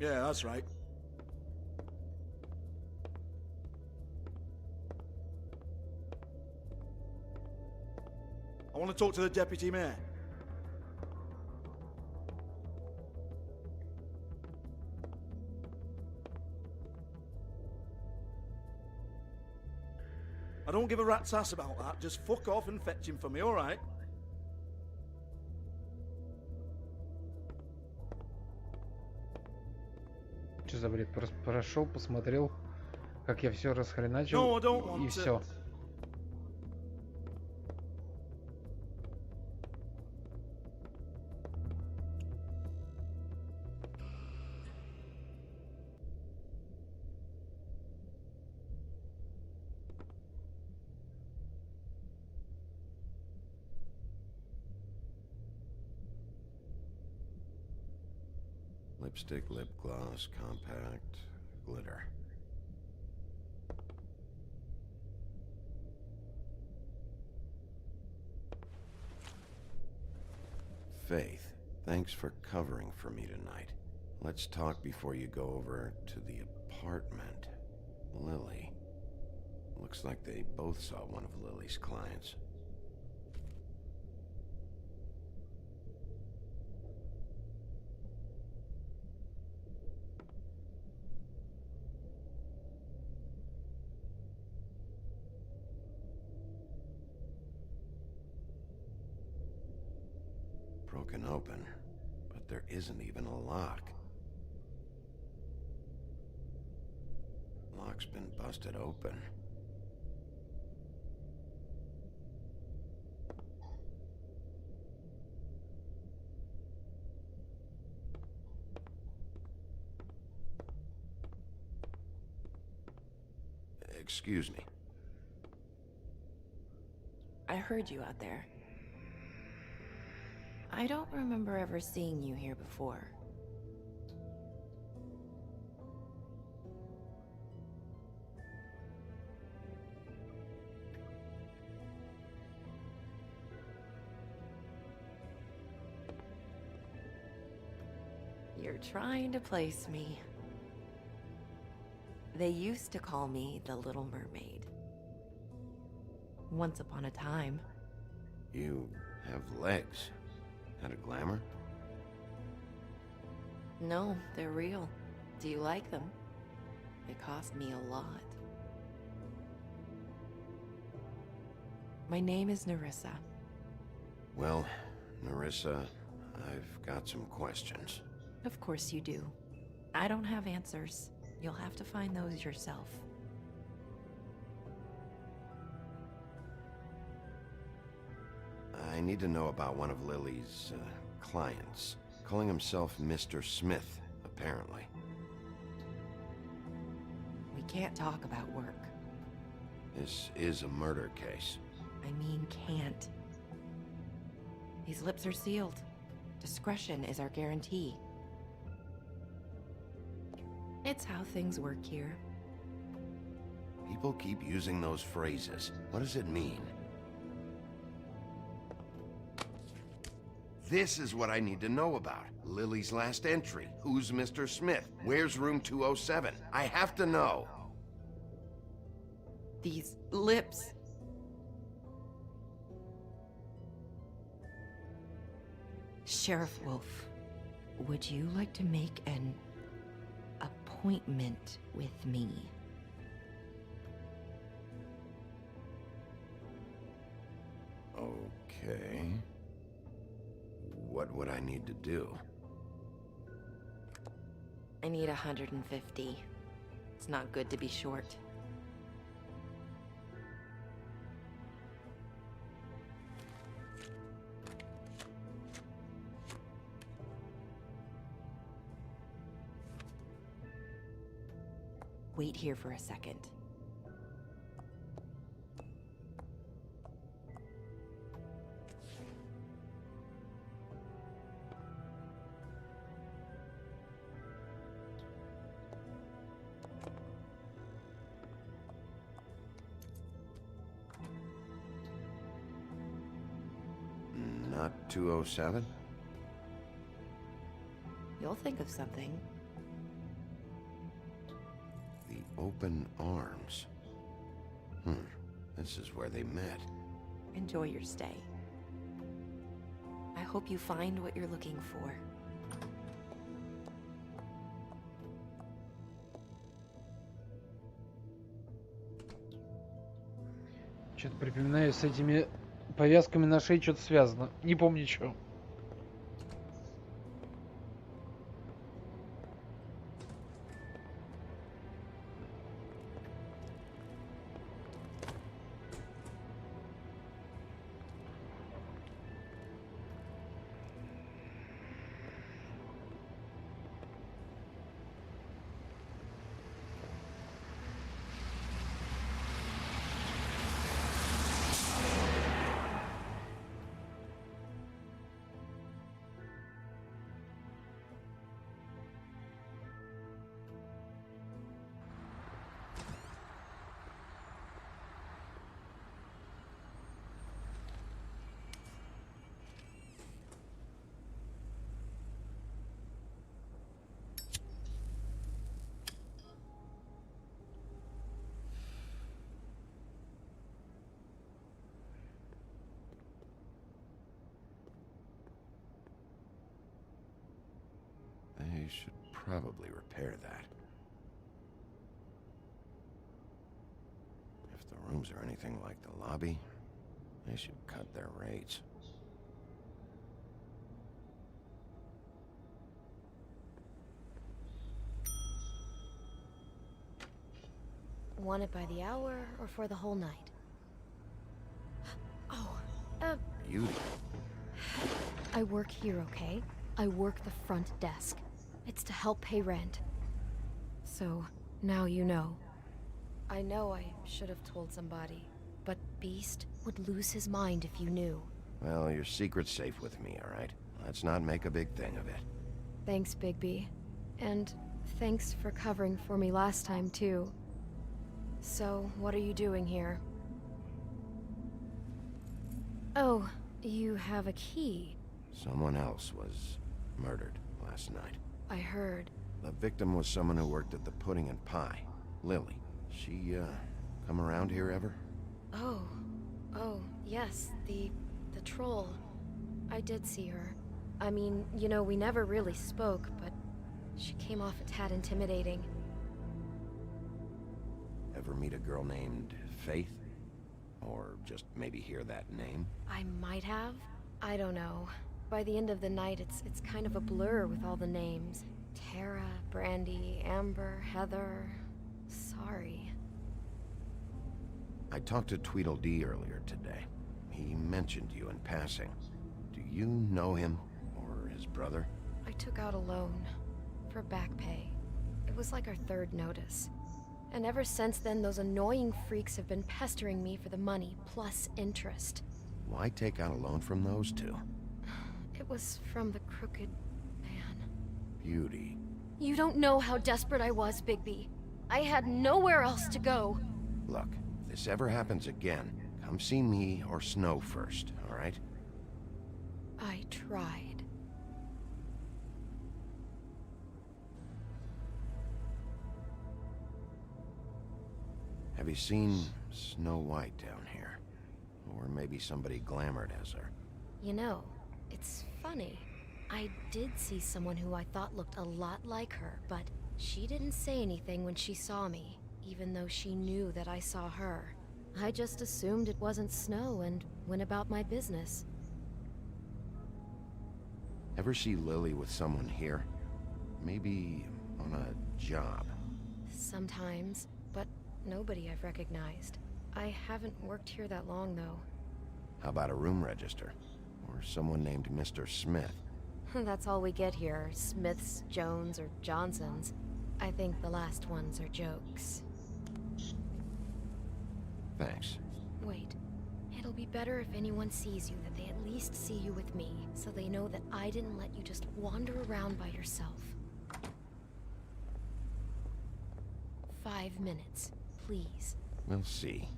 Yeah, that's right. I want to talk to the deputy mayor. I don't give a rat's ass about that. Just fuck off and fetch him for me, all right? Что за бред? Просто прошел, посмотрел, как я все расхреначил, No, и все. Lipstick, lip gloss, compact, glitter. Faith, thanks for covering for me tonight. Let's talk before you go over to the apartment. Lily. Looks like they both saw one of Lily's clients. Broken open, but there isn't even a lock. Lock's been busted open. Excuse me. I heard you out there. I don't remember ever seeing you here before. You're trying to place me. They used to call me the Little Mermaid. Once upon a time. You have legs. Had a glamour? No, they're real. Do you like them? They cost me a lot. My name is Nerissa. Well, Nerissa, I've got some questions. Of course you do. I don't have answers. You'll have to find those yourself. I need to know about one of Lily's clients. Calling himself Mr. Smith, apparently. We can't talk about work. This is a murder case. I mean can't. These lips are sealed. Discretion is our guarantee. It's how things work here. People keep using those phrases. What does it mean? This is what I need to know about. Lily's last entry. Who's Mr. Smith? Where's room 207? I have to know. These lips. Sheriff Wolf, would you like to make an appointment with me? Okay. What would I need to do? I need 150. It's not good to be short. Wait here for a second. Not 207? You'll think of something. The open arms. This is where they met. Enjoy your stay. I hope you find what you're looking for. Что-то припоминаю, с этими повязками на шее что-то связано. Не помню, что. They should probably repair that. If the rooms are anything like the lobby, they should cut their rates. Want it by the hour or for the whole night? Oh, Beauty. I work here, okay? I work the front desk. It's to help pay rent. So, now you know. I know I should have told somebody, but Beast would lose his mind if you knew. Well, your secret's safe with me, all right? Let's not make a big thing of it. Thanks, Bigby. And thanks for covering for me last time, too. So, what are you doing here? Oh, you have a key. Someone else was murdered last night. I heard. The victim was someone who worked at the Pudding and Pie. Lily. She, come around here ever? Oh, yes, the troll. I did see her. I mean, you know, we never really spoke, but she came off a tad intimidating. Ever meet a girl named Faith? Or just maybe hear that name? I might have. I don't know. By the end of the night, it's kind of a blur with all the names. Tara, Brandy, Amber, Heather... Sorry. I talked to Tweedledee earlier today. He mentioned you in passing. Do you know him? Or his brother? I took out a loan. For back pay. It was like our third notice. And ever since then, those annoying freaks have been pestering me for the money, plus interest. Why take out a loan from those two? It was from the crooked man. Beauty. You don't know how desperate I was, Bigby. I had nowhere else to go. Look, if this ever happens again, come see me or Snow first, all right? I tried. Have you seen Snow White down here? Or maybe somebody glamored as her? You know, it's funny. I did see someone who I thought looked a lot like her, but she didn't say anything when she saw me, even though she knew that I saw her. I just assumed it wasn't Snow and went about my business. Ever see Lily with someone here? Maybe on a job? Sometimes, but nobody I've recognized. I haven't worked here that long, though. How about a room register? Or someone named Mr. Smith? That's all we get here, Smiths, Jones, or Johnsons. I think the last ones are jokes. Thanks. Wait. It'll be better if anyone sees you that they at least see you with me, so they know that I didn't let you just wander around by yourself. 5 minutes, please. We'll see,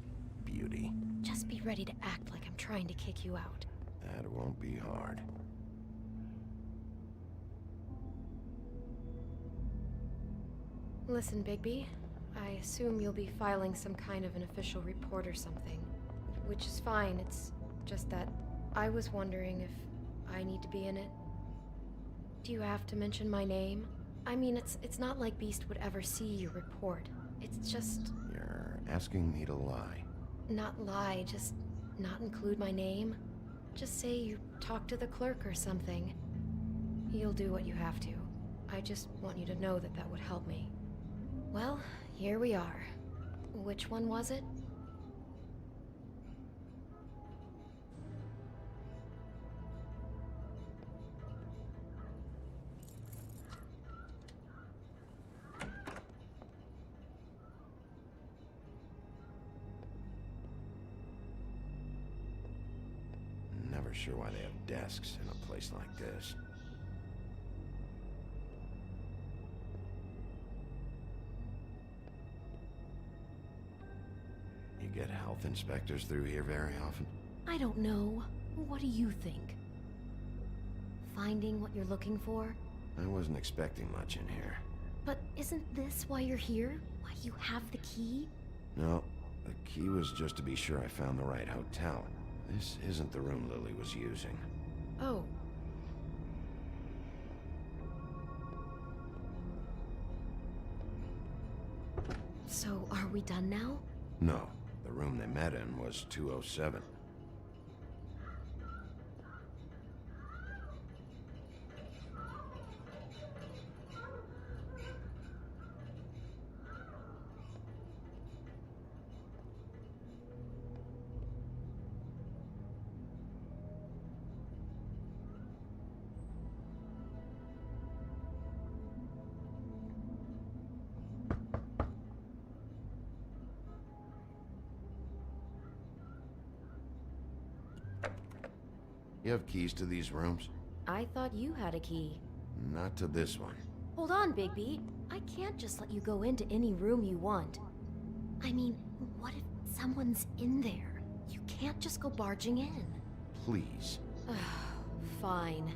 beauty. Just be ready to act like I'm trying to kick you out. That won't be hard. Listen, Bigby. I assume you'll be filing some kind of an official report or something. Which is fine, it's just that I was wondering if I need to be in it. Do you have to mention my name? I mean, it's not like Beast would ever see your report. It's just... You're asking me to lie. Not lie, just not include my name. Just say you talked to the clerk or something. You'll do what you have to. I just want you to know that that would help me. Well, here we are. Which one was it? Never sure why they have desks in a place like this. You get health inspectors through here very often? I don't know. What do you think? Finding what you're looking for? I wasn't expecting much in here. But isn't this why you're here? Why you have the key? No, the key was just to be sure I found the right hotel. This isn't the room Lily was using. Oh. So, are we done now? No, the room they met in was 207. You have keys to these rooms? I thought you had a key. Not to this one. Hold on, Bigby. I can't just let you go into any room you want. I mean, what if someone's in there? You can't just go barging in. Please. Fine.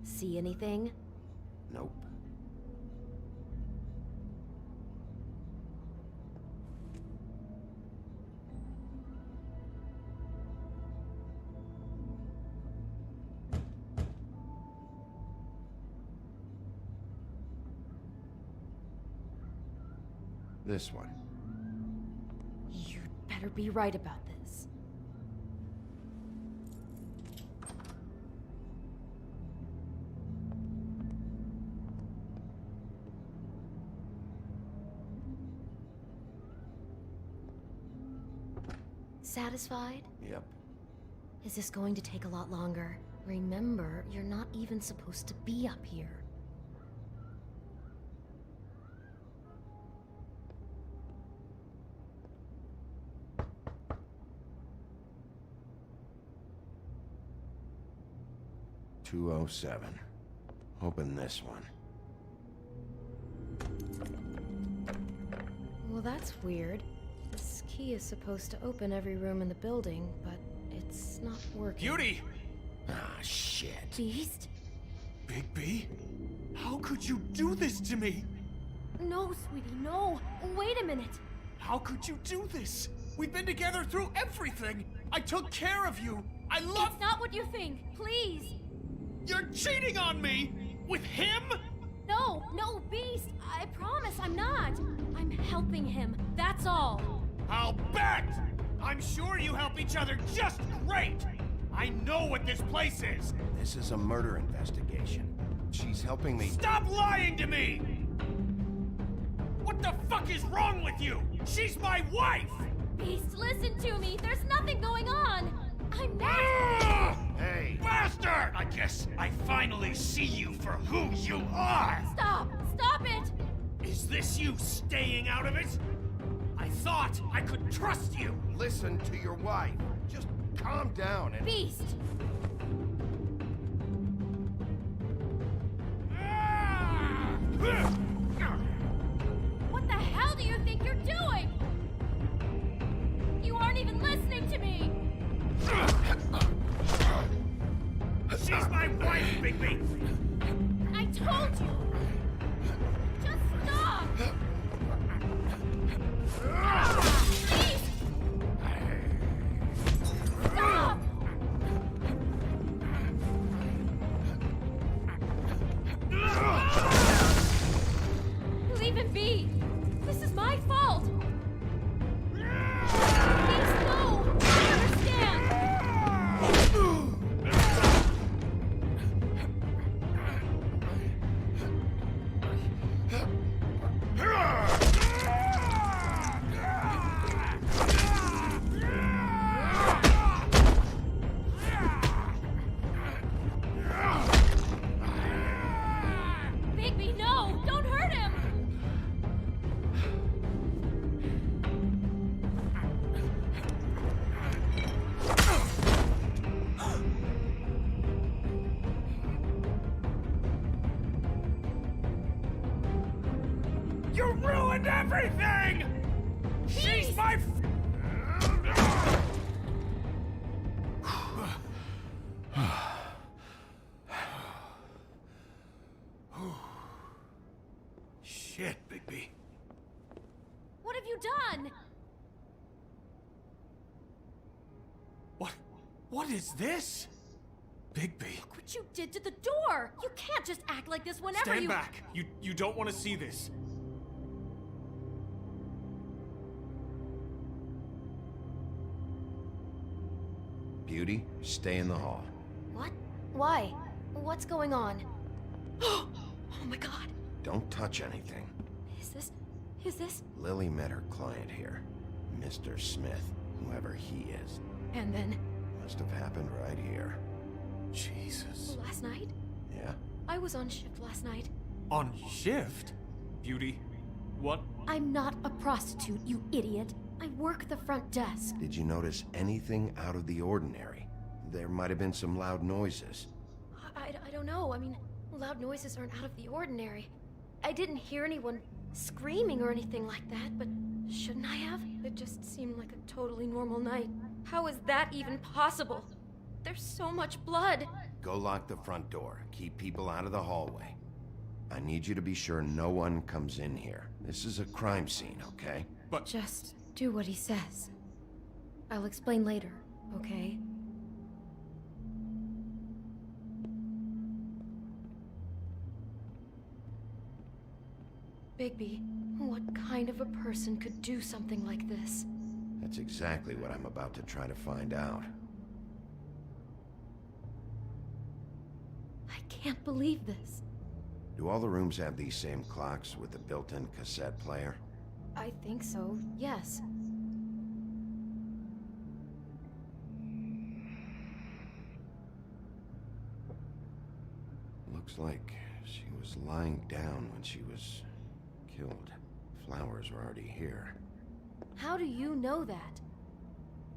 See anything? Nope. This one. You'd better be right about this. Satisfied? Yep. Is this going to take a lot longer? Remember, you're not even supposed to be up here. 207. Open this one. Well, that's weird. This key is supposed to open every room in the building, but it's not working. Beauty! Ah, shit. Beast? Bigby? How could you do this to me? No, sweetie, no. Wait a minute. How could you do this? We've been together through everything. I took care of you. I love... It's not what you think. Please. You're cheating on me! With him? No, Beast. I promise I'm not. I'm helping him. That's all. I'll bet! I'm sure you help each other just great! I know what this place is! This is a murder investigation. She's helping me... Stop lying to me! What the fuck is wrong with you? She's my wife! Beast, listen to me. There's nothing going on. I'm not... Hey! Bastard! I guess I finally see you for who you are! Stop! Stop it! Is this you staying out of it? I thought I could trust you! Listen to your wife. Just calm down and... Beast! What the hell do you think you're doing? You aren't even listening to me! She's my wife, Bigby! I told you! Just stop! Please! Stop! Leave him be! This is my fault! Please, no! I understand! Bigby, no! Don't hurt him! You ruined everything! She's my... Shit, Bigby. What have you done? What is this? Bigby. Look what you did to the door! You can't just act like this whenever Stand you... back. You don't want to see this. Beauty, stay in the hall. What? Why? What's going on? Oh my god. Don't touch anything. Is this? Lily met her client here. Mr. Smith, whoever he is. And then? Must have happened right here. Jesus. Last night? Yeah? I was on shift last night. On shift? Beauty, what? I'm not a prostitute, you idiot. I work the front desk. Did you notice anything out of the ordinary? There might have been some loud noises. I don't know. I mean, loud noises aren't out of the ordinary. I didn't hear anyone screaming or anything like that, but shouldn't I have? It just seemed like a totally normal night. How is that even possible? There's so much blood. Go lock the front door. Keep people out of the hallway. I need you to be sure no one comes in here. This is a crime scene, okay? But... Just do what he says. I'll explain later, okay? Bigby, what kind of a person could do something like this? That's exactly what I'm about to try to find out. I can't believe this. Do all the rooms have these same clocks with the built-in cassette player? I think so, yes. Looks like she was lying down when she was killed. Flowers were already here. How do you know that?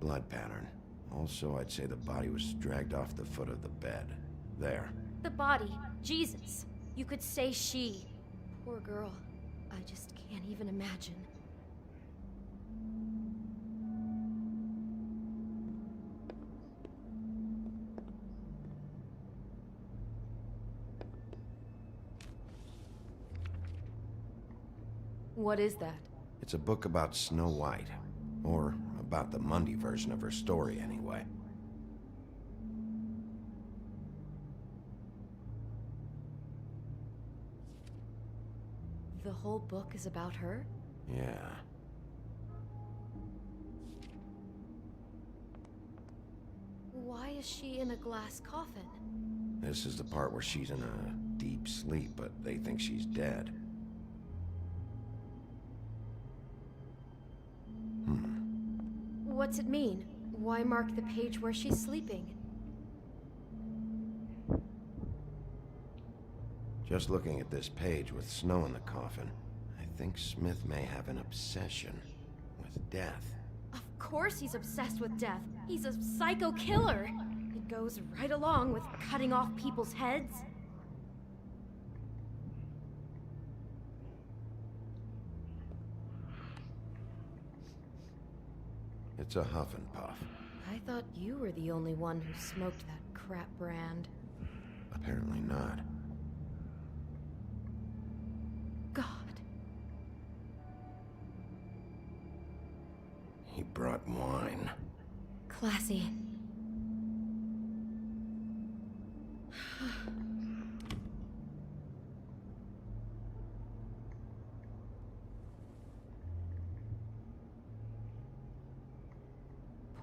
Blood pattern. Also, I'd say the body was dragged off the foot of the bed. There. the body. Jesus. You could say she. Poor girl. I just can't even imagine. What is that? It's a book about Snow White. Or about the Mundy version of her story, anyway. The whole book is about her? Yeah. Why is she in a glass coffin? This is the part where she's in a deep sleep, but they think she's dead. What's it mean? Why mark the page where she's sleeping? Just looking at this page with snow in the coffin, I think Smith may have an obsession with death. Of course he's obsessed with death. He's a psycho killer. It goes right along with cutting off people's heads. It's a huff and puff. I thought you were the only one who smoked that crap brand. Apparently not. God. He brought wine. Classy.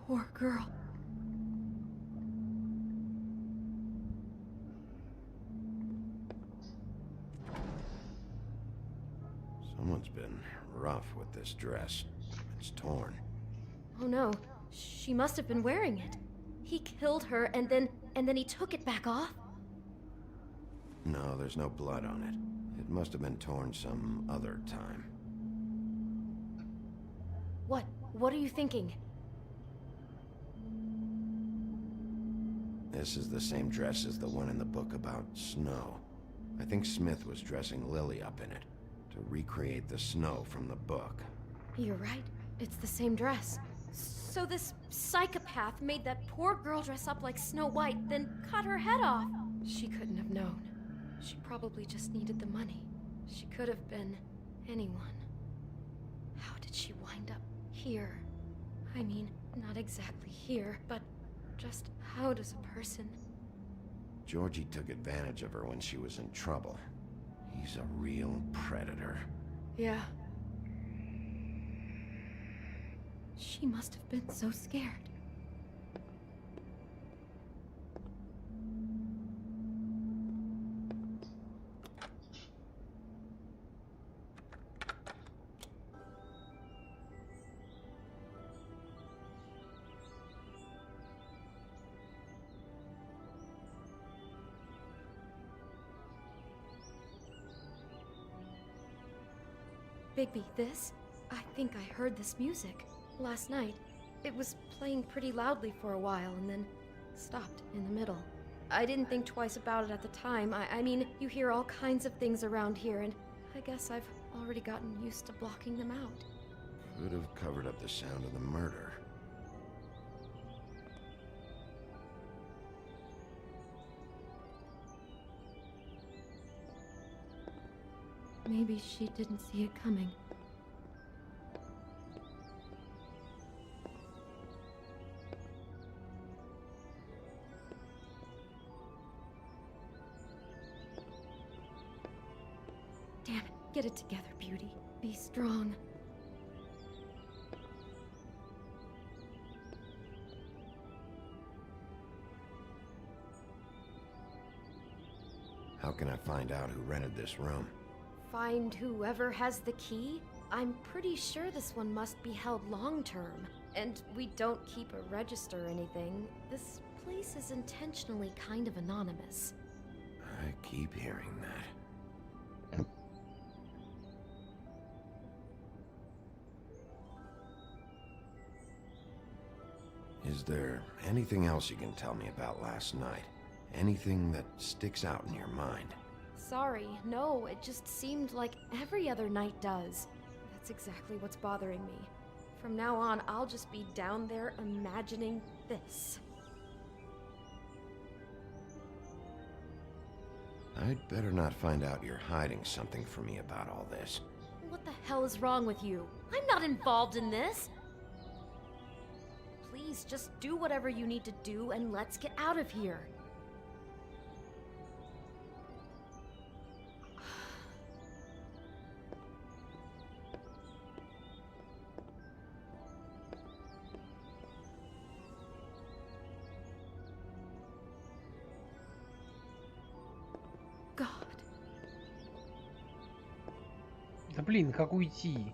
Poor girl. Someone's been rough with this dress. It's torn. Oh no, she must have been wearing it. He killed her and then he took it back off? No, there's no blood on it. It must have been torn some other time. What are you thinking? This is the same dress as the one in the book about snow. I think Smith was dressing Lily up in it to recreate the snow from the book. You're right. It's the same dress. So this psychopath made that poor girl dress up like Snow White, then cut her head off. She couldn't have known. She probably just needed the money. She could have been anyone. How did she wind up here? I mean, not exactly here, but just how does a person... Georgie took advantage of her when she was in trouble. He's a real predator. Yeah. She must have been so scared. Bigby, this? I think I heard this music. Last night. It was playing pretty loudly for a while and then stopped in the middle. I didn't think twice about it at the time. I mean, you hear all kinds of things around here and I guess I've already gotten used to blocking them out. Could have covered up the sound of the murder. Maybe she didn't see it coming. Damn it, get it together, Beauty. Be strong. How can I find out who rented this room? Find whoever has the key? I'm pretty sure this one must be held long-term. And we don't keep a register or anything. This place is intentionally kind of anonymous. I keep hearing that. Is there anything else you can tell me about last night? Anything that sticks out in your mind? Sorry, no, it just seemed like every other night does. That's exactly what's bothering me. From now on, I'll just be down there imagining this. I'd better not find out you're hiding something from me about all this. What the hell is wrong with you? I'm not involved in this! Please, just do whatever you need to do and let's get out of here. God. Да блин, как уйти?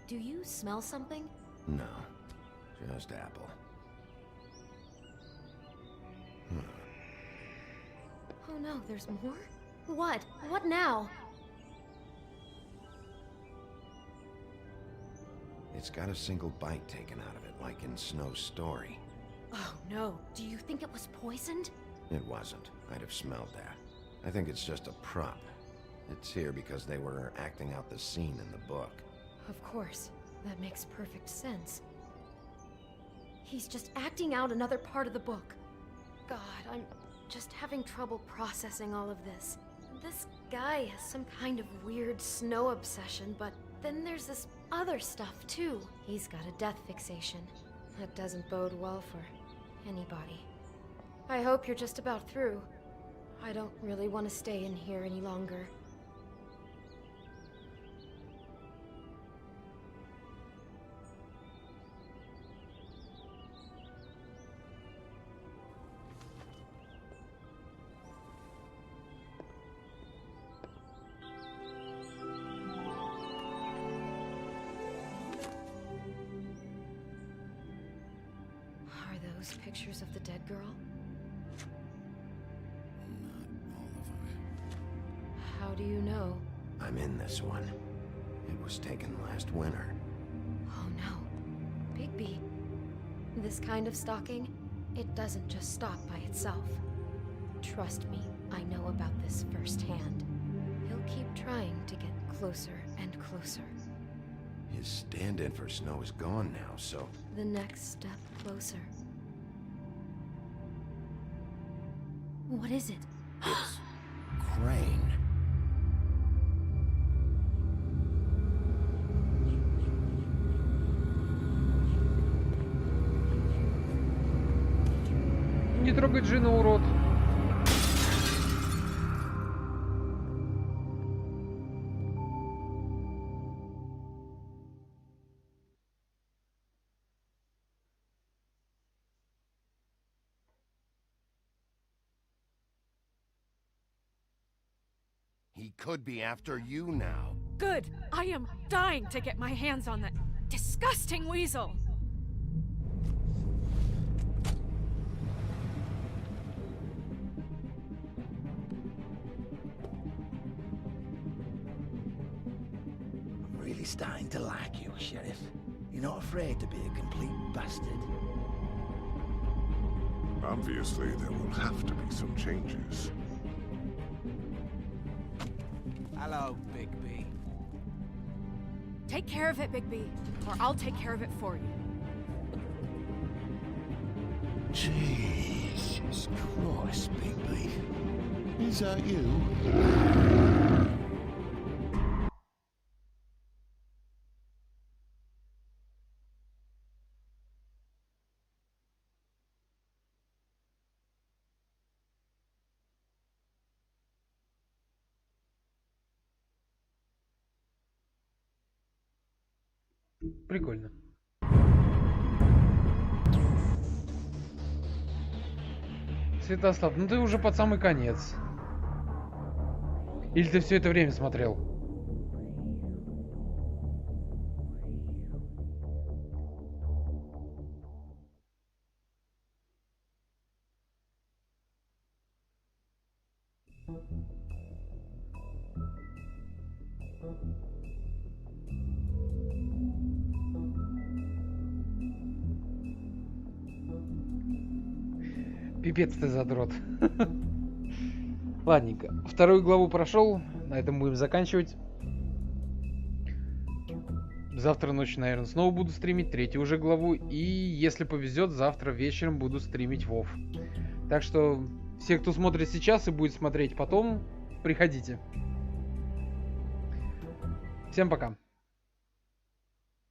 Do you smell something? No, just apple. Oh no, there's more? What? What now? It's got a single bite taken out of it, like in Snow's story. Oh no, do you think it was poisoned? It wasn't. I'd have smelled that. I think it's just a prop. It's here because they were acting out the scene in the book. Of course. That makes perfect sense. He's just acting out another part of the book. God, I'm just having trouble processing all of this. This guy has some kind of weird snow obsession, but then there's this other stuff too. He's got a death fixation. That doesn't bode well for anybody. I hope you're just about through. I don't really want to stay in here any longer. Pictures of the dead girl? Not all of them. How do you know? I'm in this one. It was taken last winter. Oh no. Bigby. This kind of stalking, it doesn't just stop by itself. Trust me, I know about this firsthand. He'll keep trying to get closer and closer. His stand-in for Snow is gone now, so... The next step closer. What is it? It's... Crane. Не трогай Джина, урод. He could be after you now. Good. I am dying to get my hands on that disgusting weasel. I'm really starting to like you, Sheriff. You're not afraid to be a complete bastard. Obviously, there will have to be some changes. Hello, Bigby. Take care of it, Bigby, or I'll take care of it for you. Jesus Christ, Bigby. Is that you? Прикольно. Святослав, ну ты уже под самый конец. Или ты все это время смотрел? Пипец ты задрот. Ладненько. Вторую главу прошел. На этом будем заканчивать. Завтра ночью, наверное, снова буду стримить третью уже главу. И если повезет, завтра вечером буду стримить WoW. Так что все, кто смотрит сейчас и будет смотреть потом, приходите. Всем пока.